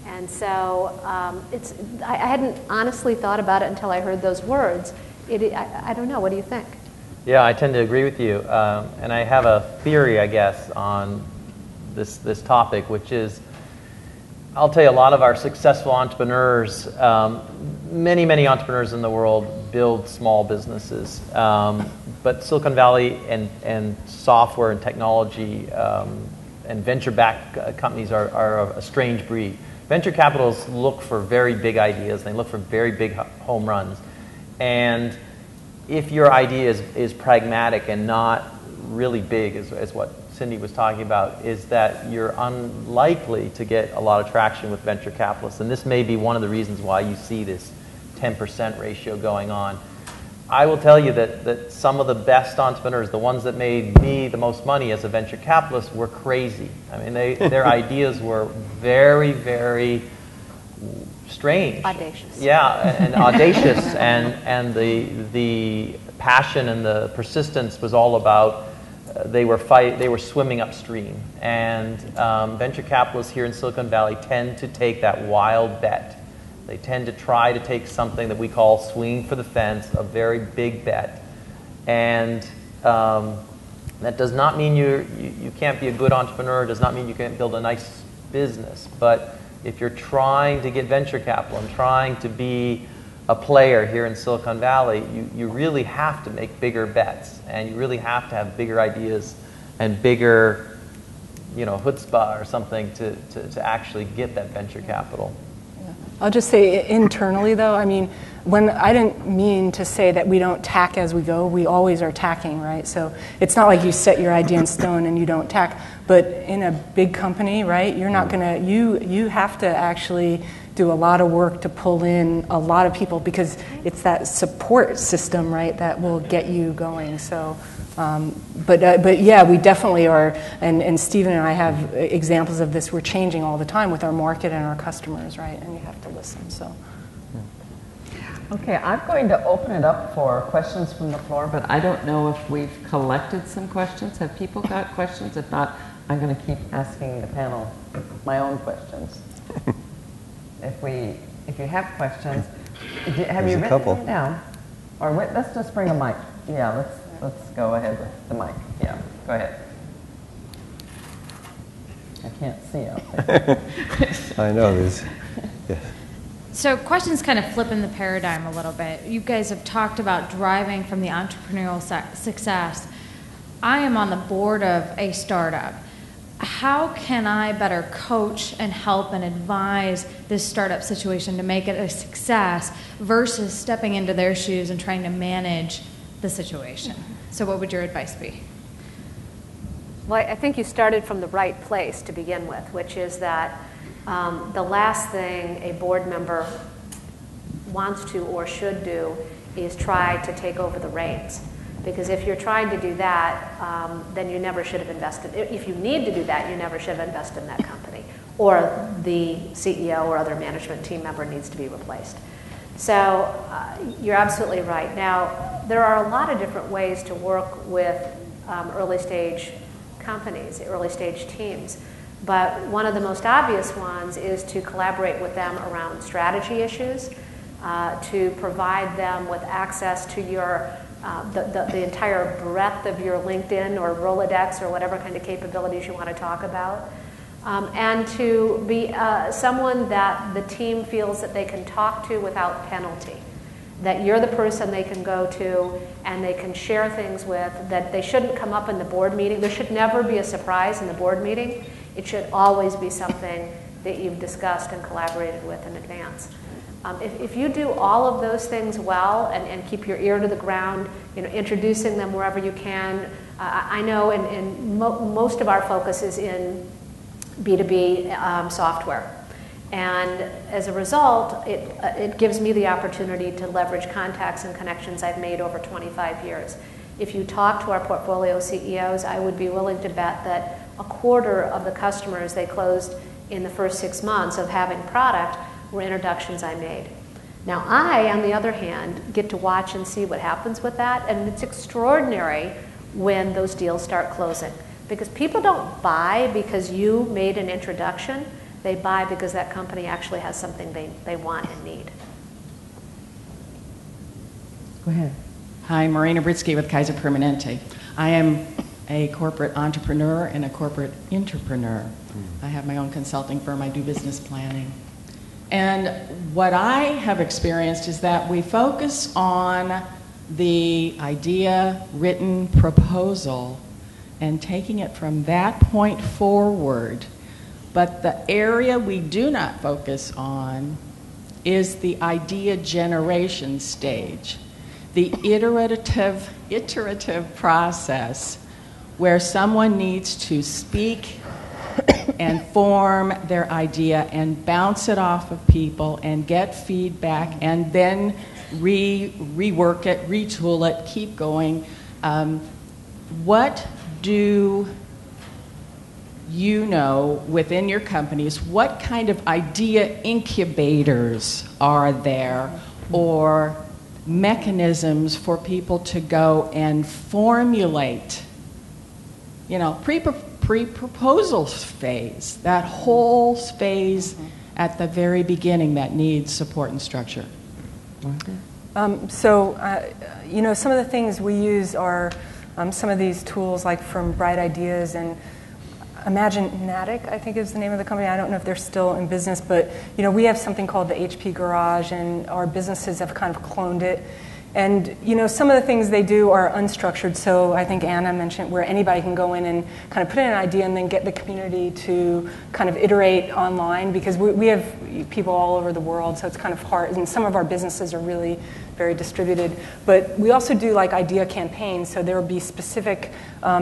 And so I hadn't honestly thought about it until I heard those words. I don't know, what do you think? Yeah, I tend to agree with you. And I have a theory, I guess, on this topic, which is, I'll tell you, a lot of our successful entrepreneurs, many entrepreneurs in the world build small businesses. But Silicon Valley and software and technology and venture-backed companies are a strange breed. Venture capitalists look for very big ideas. They look for very big home runs. And if your idea is pragmatic and not really big, as what Cindy was talking about, is that you're unlikely to get a lot of traction with venture capitalists. And this may be one of the reasons why you see this 10% ratio going on. I will tell you that some of the best entrepreneurs, the ones that made me the most money as a venture capitalist, were crazy. I mean, their ideas were very, very strange. Audacious. Yeah, and audacious, and the passion and the persistence was all about they were swimming upstream. And venture capitalists here in Silicon Valley tend to take that wild bet. They tend to try to take something that we call swinging for the fence, a very big bet. And that does not mean you can't be a good entrepreneur. It does not mean you can't build a nice business. But if you're trying to get venture capital and trying to be a player here in Silicon Valley, you really have to make bigger bets. And you really have to have bigger ideas and bigger, chutzpah or something to actually get that venture capital. I'll just say internally, though, I mean, I didn't mean to say that we don't tack as we go. We always are tacking, right? So it's not like you set your idea in stone and you don't tack. But in a big company, right, you're not going to, you have to actually do a lot of work to pull in a lot of people, because it's that support system, right, that will get you going. So, but yeah, we definitely are, and Stephen and I have examples of this. We're changing all the time with our market and our customers, right? And you have to listen. So, okay, I'm going to open it up for questions from the floor, but I don't know if we've collected some questions. Have people got questions? If not, I'm going to keep asking the panel my own questions. If you have questions, have you written them down? Or let's just bring a mic. Yeah, let's go ahead with the mic. Yeah, go ahead. I can't see out there. I know this. Yes. So questions kind of flipping the paradigm a little bit. You guys have talked about driving from the entrepreneurial success. I am on the board of a startup. How can I better coach and help and advise this startup situation to make it a success versus stepping into their shoes and trying to manage the situation? So what would your advice be? Well, I think you started from the right place to begin with, which is that the last thing a board member wants to or should do is try to take over the reins. Because if you're trying to do that, then you never should have invested. If you need to do that, you never should have invested in that company. Or the CEO or other management team member needs to be replaced. So you're absolutely right. Now, there are a lot of different ways to work with early stage companies, early stage teams. But one of the most obvious ones is to collaborate with them around strategy issues, to provide them with access to your the entire breadth of your LinkedIn or Rolodex or whatever kind of capabilities you want to talk about, and to be someone that the team feels that they can talk to without penalty, that you're the person they can go to and they can share things with, that they shouldn't come up in the board meeting. There should never be a surprise in the board meeting. It should always be something that you've discussed and collaborated with in advance. If you do all of those things well and keep your ear to the ground, introducing them wherever you can. I know most of our focus is in B2B software. And as a result, it gives me the opportunity to leverage contacts and connections I've made over 25 years. If you talk to our portfolio CEOs, I would be willing to bet that a quarter of the customers they closed in the first 6 months of having product were introductions I made. Now I, on the other hand, get to watch and see what happens with that, and it's extraordinary when those deals start closing. Because people don't buy because you made an introduction, they buy because that company actually has something they want and need. Go ahead. Hi, Marina Britsky with Kaiser Permanente. I am a corporate entrepreneur and a corporate intrapreneur. I have my own consulting firm. I do business planning. And what I have experienced is that we focus on the idea, written proposal, and taking it from that point forward. But the area we do not focus on is the idea generation stage, the iterative process where someone needs to speak and form their idea and bounce it off of people and get feedback and then rework it, retool it, keep going. What do you know within your companies, what kind of idea incubators are there or mechanisms for people to go and formulate, pre-proposal phase, that whole phase at the very beginning that needs support and structure? Some of the things we use are some of these tools like from Bright Ideas and Imaginatic, I think is the name of the company. I don't know if they're still in business, but we have something called the HP Garage, and our businesses have kind of cloned it. And some of the things they do are unstructured. So I think Anna mentioned where anybody can go in and kind of put in an idea and then get the community to kind of iterate online, because we have people all over the world, so it's kind of hard. And some of our businesses are really very distributed. But we also do like idea campaigns. So there will be specific.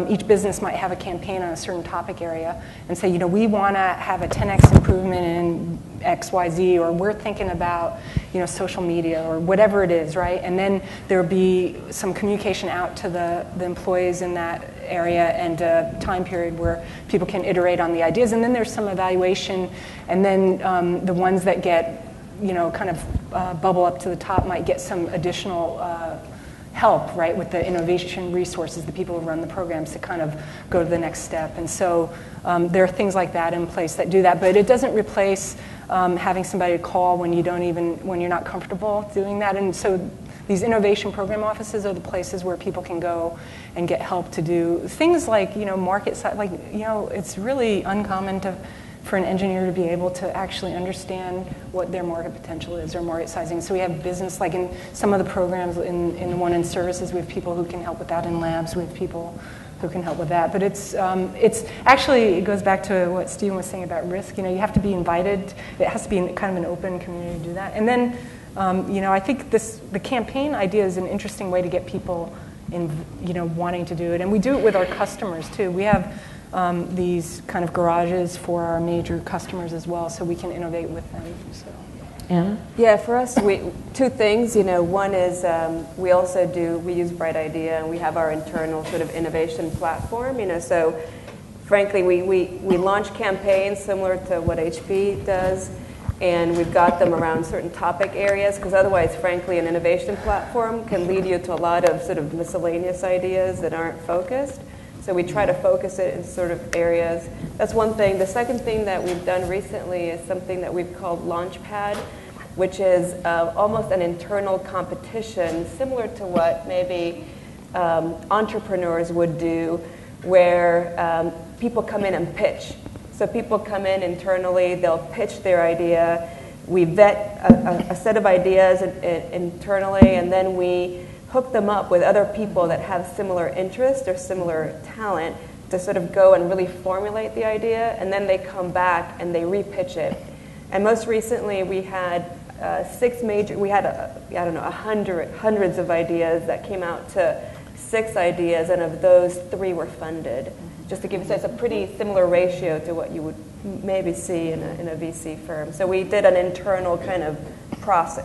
Each business might have a campaign on a certain topic area and say, we want to have a 10x improvement in XYZ, or we're thinking about social media or whatever it is, right? And then there'll be some communication out to the employees in that area and a time period where people can iterate on the ideas. And then there's some evaluation, and then the ones that get kind of bubble up to the top might get some additional help, right, with the innovation resources, the people who run the programs to kind of go to the next step. And so there are things like that in place that do that, but it doesn't replace having somebody to call when you're not comfortable doing that. And so these innovation program offices are the places where people can go and get help to do things like, market size, like, it's really uncommon for an engineer to be able to actually understand what their market potential is or market sizing. So we have business, like in some of the programs in one in services, we have people who can help with that. In labs, we have people who can help with that. But it's actually, it goes back to what Stephen was saying about risk. You have to be invited. It has to be kind of an open community to do that. And then, I think the campaign idea is an interesting way to get people in, wanting to do it. And we do it with our customers too. We have these kind of garages for our major customers as well, so we can innovate with them. So. Anna? Yeah, for us, two things. One is we use Bright Idea, and we have our internal sort of innovation platform. So frankly, we launch campaigns similar to what HP does, and we've got them around certain topic areas, because otherwise, frankly, an innovation platform can lead you to a lot of sort of miscellaneous ideas that aren't focused. So we try to focus it in sort of areas. That's one thing. The second thing that we've done recently is something that we've called Launchpad, which is almost an internal competition, similar to what maybe entrepreneurs would do, where people come in and pitch. So people come in internally, they'll pitch their idea. We vet a set of ideas internally, and then we hook them up with other people that have similar interest or similar talent to sort of go and really formulate the idea, and then they come back and they re-pitch it. And most recently we had hundreds of ideas that came out to 6 ideas, and of those 3 were funded. Just to give you a sense, a pretty similar ratio to what you would maybe see in a VC firm. So we did an internal kind of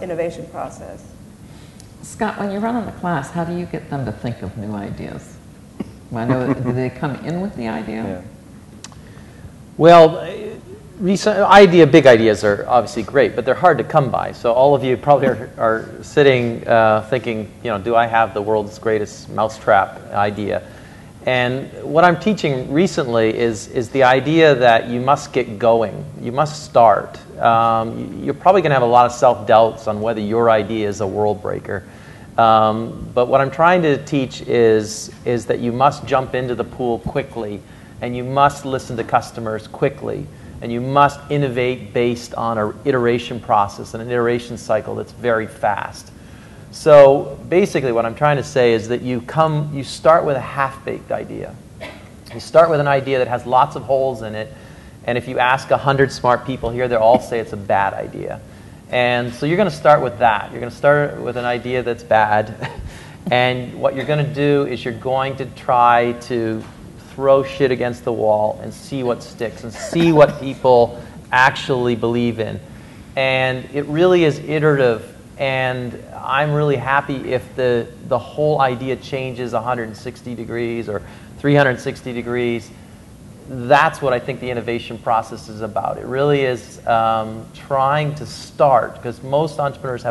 innovation process. Scott, when you run on the class, how do you get them to think of new ideas? I know, do they come in with the idea? Yeah. Well, big ideas are obviously great, but they're hard to come by. So all of you probably are sitting thinking, do I have the world's greatest mousetrap idea? And what I'm teaching recently is the idea that you must get going. You must start. You're probably going to have a lot of self-doubts on whether your idea is a world breaker. But what I'm trying to teach is that you must jump into the pool quickly, and you must listen to customers quickly, and you must innovate based on an iteration process and an iteration cycle that's very fast. So basically what I'm trying to say is that you start with a half-baked idea. You start with an idea that has lots of holes in it, and if you ask 100 smart people here, they'll all say it's a bad idea. And so you're going to start with that. You're going to start with an idea that's bad, and what you're going to do is you're going to try to throw shit against the wall and see what sticks and see what people actually believe in. And it really is iterative. And I'm really happy if the whole idea changes 160 degrees or 360 degrees. That's what I think the innovation process is about. It really is trying to start, because most entrepreneurs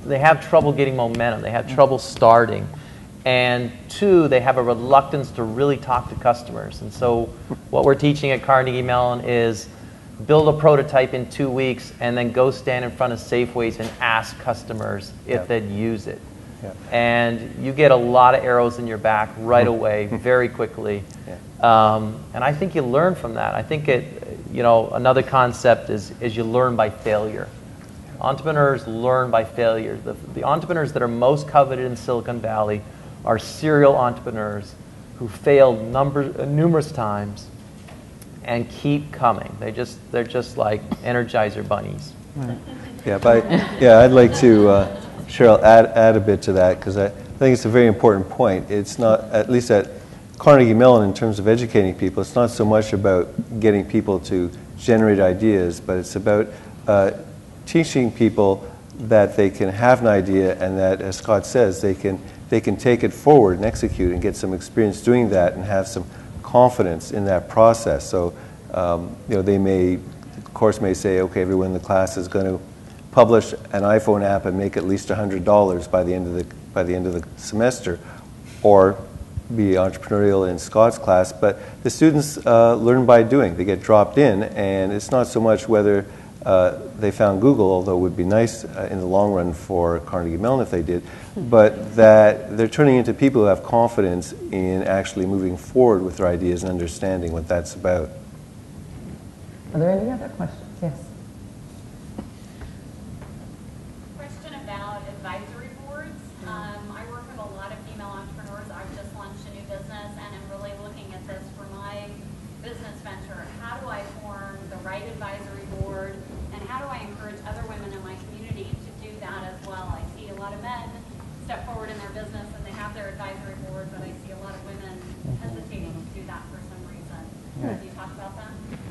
they have trouble getting momentum. They have trouble starting. And 2, they have a reluctance to really talk to customers. And so what we're teaching at Carnegie Mellon is build a prototype in 2 weeks, and then go stand in front of Safeways and ask customers if they'd use it. Yeah. And you get a lot of arrows in your back right away, very quickly. Yeah. And I think you learn from that. I think another concept is you learn by failure. Entrepreneurs learn by failure. The entrepreneurs that are most coveted in Silicon Valley are serial entrepreneurs who failed numerous times and keep coming. They're just like Energizer bunnies. Right. I'd like to, Sheryl, add a bit to that, because I think it's a very important point. It's not, at least at Carnegie Mellon, in terms of educating people, it's not so much about getting people to generate ideas, but it's about teaching people that they can have an idea, and that, as Scott says, they can take it forward and execute and get some experience doing that and have some confidence in that process. So, they may say, okay, everyone in the class is going to publish an iPhone app and make at least $100 by the end of the semester, or be entrepreneurial in Scott's class. But the students learn by doing. They get dropped in, and it's not so much whether they found Google, although it would be nice in the long run for Carnegie Mellon if they did, but that they're turning into people who have confidence in actually moving forward with their ideas and understanding what that's about. Are there any other questions? Yes. Question about advisory boards. I work with a lot of female entrepreneurs. I've just launched a new business, and I'm really looking at this for my business venture. How do I form the right advisory board? And how do I encourage other women in my community to do that as well? I see a lot of men step forward in their business and they have their advisory board, but I see a lot of women hesitating to do that for some reason. Can you talk about that?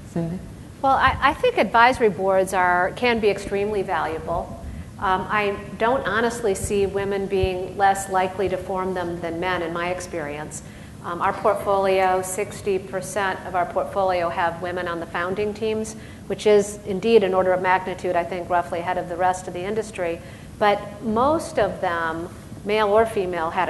Cindy? Well, I think advisory boards can be extremely valuable. I don't honestly see women being less likely to form them than men in my experience. Our portfolio, 60% of our portfolio have women on the founding teams, which is indeed an order of magnitude, I think, roughly ahead of the rest of the industry. But most of them, male or female, had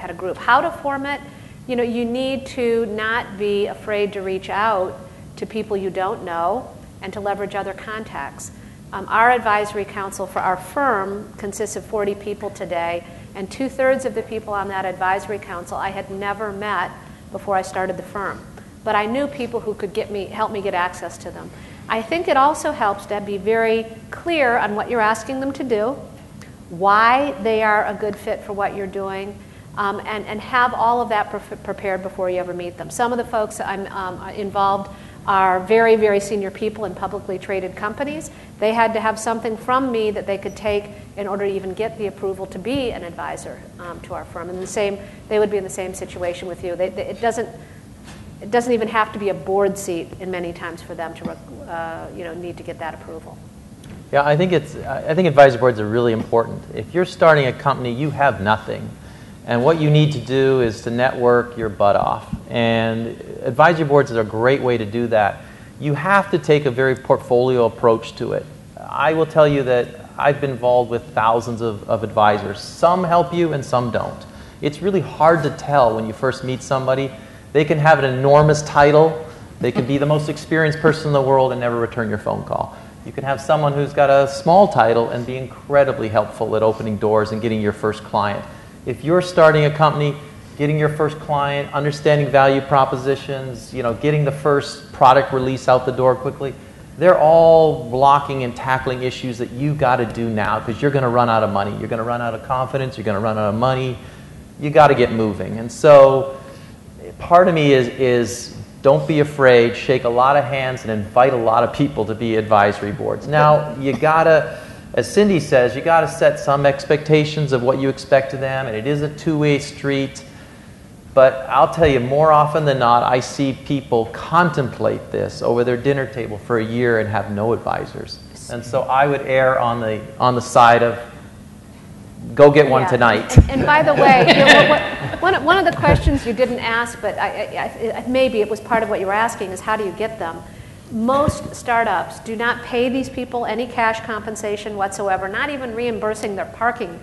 a group. How to form it? you know, you need to not be afraid to reach out to people you don't know and to leverage other contacts. Our advisory council for our firm consists of 40 people today, and 2/3 of the people on that advisory council I had never met before I started the firm. But I knew people who could help me get access to them. I think it also helps to be very clear on what you're asking them to do, why they are a good fit for what you're doing, and have all of that prepared before you ever meet them. Some of the folks I'm involved are very, very senior people in publicly traded companies. They had to have something from me that they could take in order to even get the approval to be an advisor to our firm. And they would be in the same situation with you. It doesn't even have to be a board seat in many times for them to need to get that approval. Yeah, I think advisory boards are really important. If you're starting a company, you have nothing. And what you need to do is to network your butt off. And advisory boards are a great way to do that. You have to take a very portfolio approach to it. I will tell you that I've been involved with thousands of advisors. Some help you and some don't. It's really hard to tell when you first meet somebody. They can have an enormous title. They can be the most experienced person in the world and never return your phone call. You can have someone who's got a small title and be incredibly helpful at opening doors and getting your first client. If you're starting a company, getting your first client, understanding value propositions, getting the first product release out the door quickly, they're all blocking and tackling issues that you got to do now because you're going to run out of money. You're going to run out of confidence. You're going to run out of money. You got to get moving. And so part of me is don't be afraid, shake a lot of hands, and invite a lot of people to be advisory boards. Now, you got to, as Cindy says, you got to set some expectations of what you expect of them, and it is a two-way street. But I'll tell you, more often than not, I see people contemplate this over their dinner table for a year and have no advisors. And so I would err on the side of go get one tonight. And by the way, one of the questions you didn't ask, but maybe it was part of what you were asking, is how do you get them? Most startups do not pay these people any cash compensation whatsoever, not even reimbursing their parking,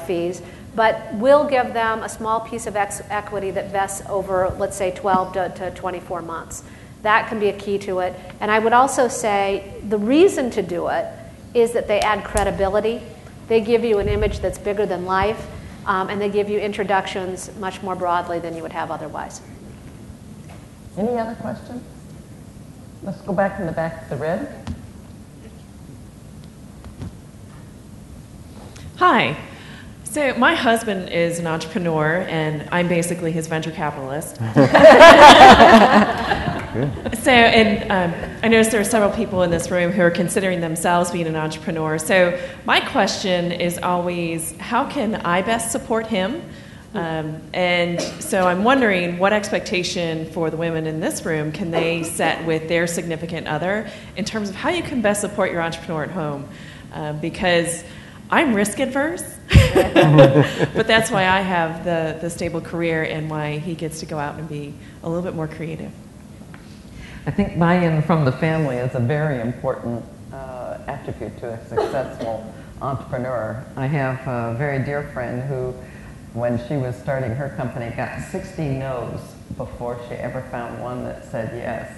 fees, but will give them a small piece of equity that vests over, let's say, 12 to 24 months. That can be a key to it. And I would also say the reason to do it is that they add credibility. They give you an image that's bigger than life, and they give you introductions much more broadly than you would have otherwise. Any other questions? Let's go back in the back to the red. Hi. So my husband is an entrepreneur, and I'm basically his venture capitalist. So, I noticed there are several people in this room who are considering themselves being an entrepreneur. So my question is always, how can I best support him? And so I'm wondering what expectation for the women in this room can they set with their significant other in terms of how you can best support your entrepreneur at home? Because I'm risk adverse, but that's why I have the stable career and why he gets to go out and be a little bit more creative. I think buy-in from the family is a very important attribute to a successful entrepreneur. I have a very dear friend who, when she was starting her company, got 60 no's before she ever found one that said yes.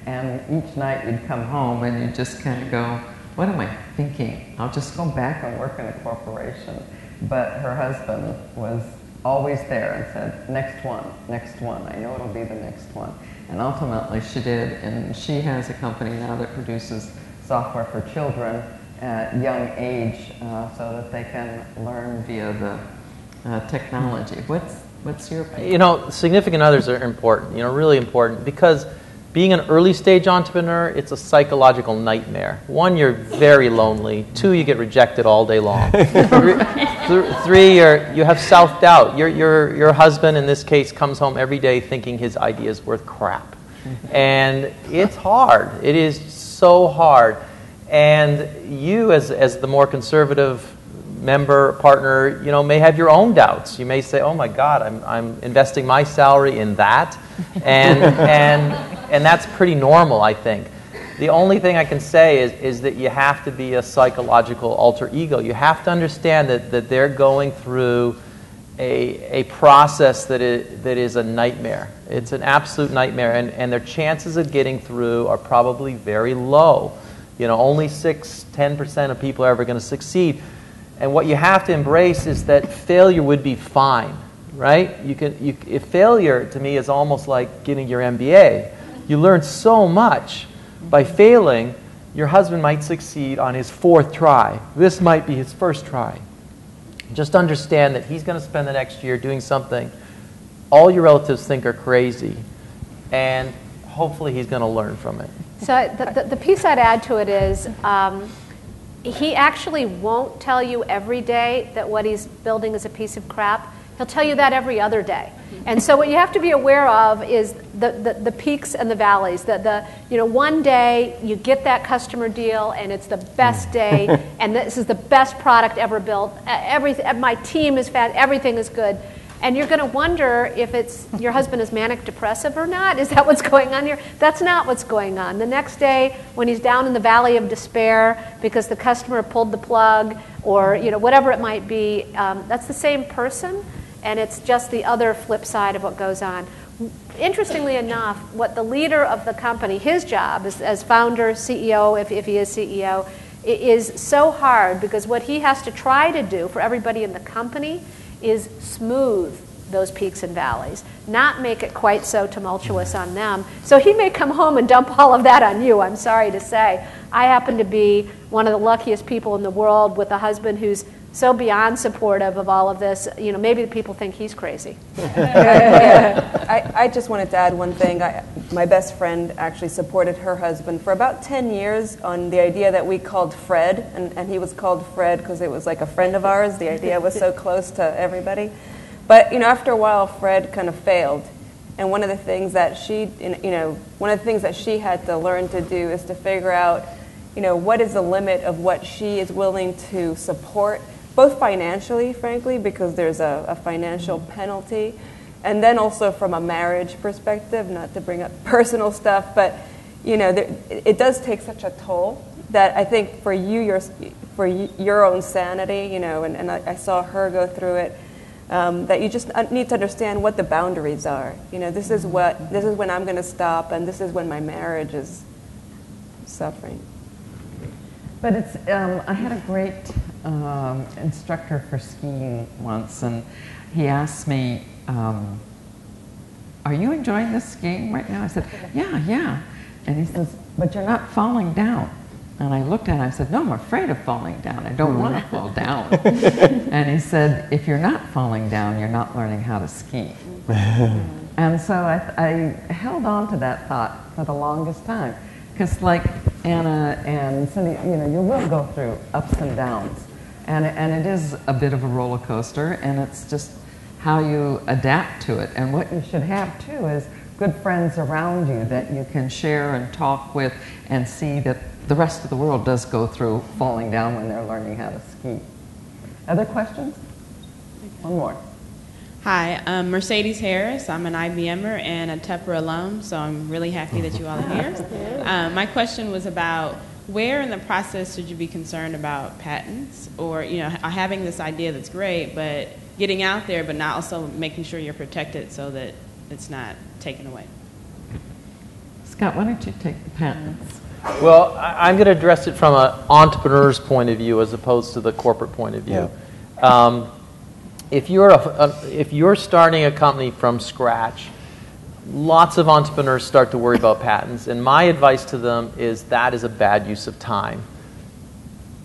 And each night you'd come home and you'd just kind of go, what am I thinking? I'll just go back and work in a corporation. But her husband was always there and said, next one, I know it'll be the next one. And ultimately she did, and she has a company now that produces software for children at young age so that they can learn via the technology. What's your opinion? Significant others are important, really important, because being an early stage entrepreneur, it's a psychological nightmare. One, you're very lonely. Two, you get rejected all day long. Three, you have self-doubt. Your husband, in this case, comes home every day thinking his idea is worth crap. And it's hard. It is so hard. And you, as the more conservative member, partner, may have your own doubts. You may say, oh my God, I'm investing my salary in that. And that's pretty normal, I think. The only thing I can say is that you have to be a psychological alter ego. You have to understand that they're going through a process that is a nightmare. It's an absolute nightmare, and their chances of getting through are probably very low. Only 6-10% of people are ever going to succeed. And what you have to embrace is that failure would be fine, right? If failure, to me, is almost like getting your MBA. You learn so much by failing. Your husband might succeed on his 4th try. This might be his 1st try. Just understand that he's going to spend the next year doing something all your relatives think are crazy, and hopefully he's going to learn from it. So the piece I'd add to it is he actually won't tell you every day that what he's building is a piece of crap. He'll tell you that every other day. And so what you have to be aware of is the peaks and the valleys. One day you get that customer deal and it's the best day, and this is the best product ever built. My team is fat. Everything is good. And you're going to wonder if your husband is manic depressive or not. Is that what's going on here? That's not what's going on. The next day, when he's down in the valley of despair because the customer pulled the plug, or whatever it might be, that's the same person, and it's just the other flip side of what goes on. Interestingly enough, what the leader of the company, his job as founder, CEO, if he is CEO, is so hard, because what he has to try to do for everybody in the company is smooth those peaks and valleys, not make it quite so tumultuous on them. So he may come home and dump all of that on you, I'm sorry to say. I happen to be one of the luckiest people in the world with a husband who's so beyond supportive of all of this. Maybe the people think he's crazy. I just wanted to add one thing. My best friend actually supported her husband for about 10 years on the idea that we called Fred, and he was called Fred because it was like a friend of ours. The idea was so close to everybody. But after a while, Fred kind of failed, and one of the things that she had to learn to do is to figure out, what is the limit of what she is willing to support, both financially, frankly, because there's a financial penalty, and then also from a marriage perspective, not to bring up personal stuff, but it does take such a toll that I think for your own sanity, and I saw her go through it, that you just need to understand what the boundaries are. This is when I'm going to stop, and this is when my marriage is suffering. But I had a great instructor for skiing once, and he asked me, are you enjoying this skiing right now? I said, yeah. And he says, but you're not falling down. And I looked at him, I said, no, I'm afraid of falling down. I don't want to fall down. And he said, if you're not falling down, you're not learning how to ski. And so I held on to that thought for the longest time. Because like Anna and Cindy, you will go through ups and downs. And it is a bit of a roller coaster, and it's just how you adapt to it. And what you should have, too, is good friends around you that you can share and talk with and see that the rest of the world does go through falling down when they're learning how to ski. Other questions? One more. Hi, I'm Mercedes Harris. I'm an IBMer and a Tepper alum, so I'm really happy that you all are here. My question was about where in the process should you be concerned about patents, or having this idea that's great, but getting out there, but not also making sure you're protected so that it's not taken away. Scott, why don't you take the patents? Well, I'm going to address it from an entrepreneur's point of view as opposed to the corporate point of view. Yeah. If you're starting a company from scratch, lots of entrepreneurs start to worry about patents, and my advice to them is that is a bad use of time.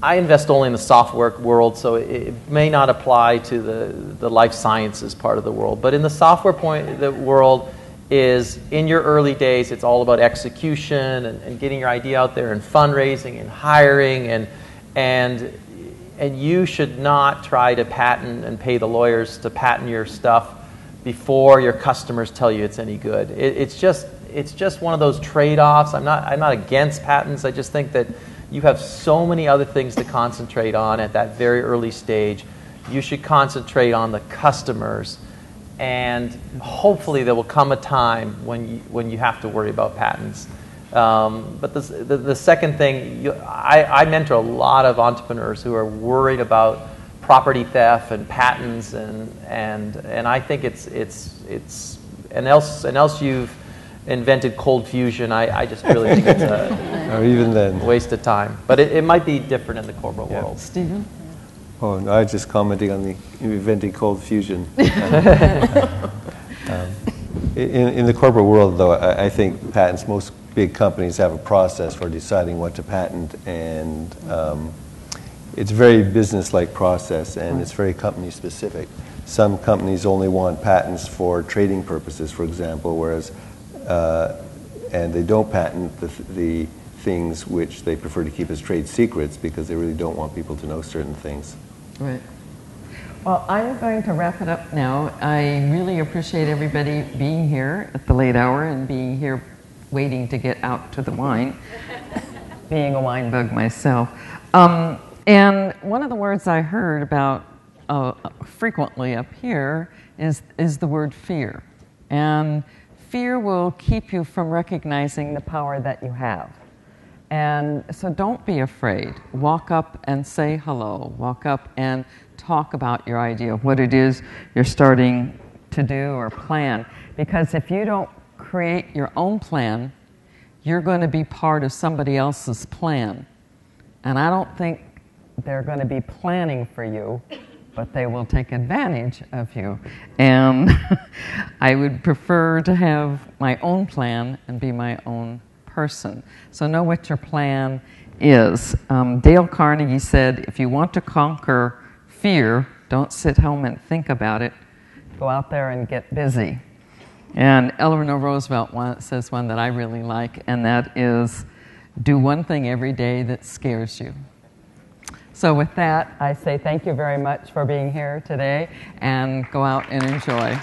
I invest only in the software world, so it may not apply to the life sciences part of the world. But in the software world, is in your early days, it's all about execution and getting your idea out there and fundraising and hiring, and you should not try to patent and pay the lawyers to patent your stuff before your customers tell you it's any good. It's just one of those trade-offs. I'm not against patents. I just think that you have so many other things to concentrate on at that very early stage. You should concentrate on the customers, and hopefully there will come a time when you have to worry about patents. But the second thing, I mentor a lot of entrepreneurs who are worried about property theft and patents, and I think it's and else you've invented cold fusion. I just really think it's a or even then waste of time. But it might be different in the corporate world. Stephen? Oh, no, I was just commenting on the inventing cold fusion. In the corporate world, though, I think patents, most big companies have a process for deciding what to patent, and it's a very business-like process, and it's very company-specific. Some companies only want patents for trading purposes, for example, whereas and they don't patent the things which they prefer to keep as trade secrets because they really don't want people to know certain things. Right. Well, I'm going to wrap it up now. I really appreciate everybody being here at the late hour and being here waiting to get out to the wine, being a wine bug myself. And one of the words I heard about frequently up here is the word fear. And fear will keep you from recognizing the power that you have. And so don't be afraid. Walk up and say hello. Walk up and talk about your idea, what it is you're starting to do or plan. Because if you don't create your own plan, you're going to be part of somebody else's plan. And I don't think they're going to be planning for you, but they will take advantage of you. And I would prefer to have my own plan and be my own person. So know what your plan is. Dale Carnegie said, if you want to conquer fear, don't sit home and think about it. Go out there and get busy. And Eleanor Roosevelt says one that I really like, and that is, do one thing every day that scares you. So with that, I say thank you very much for being here today, and go out and enjoy.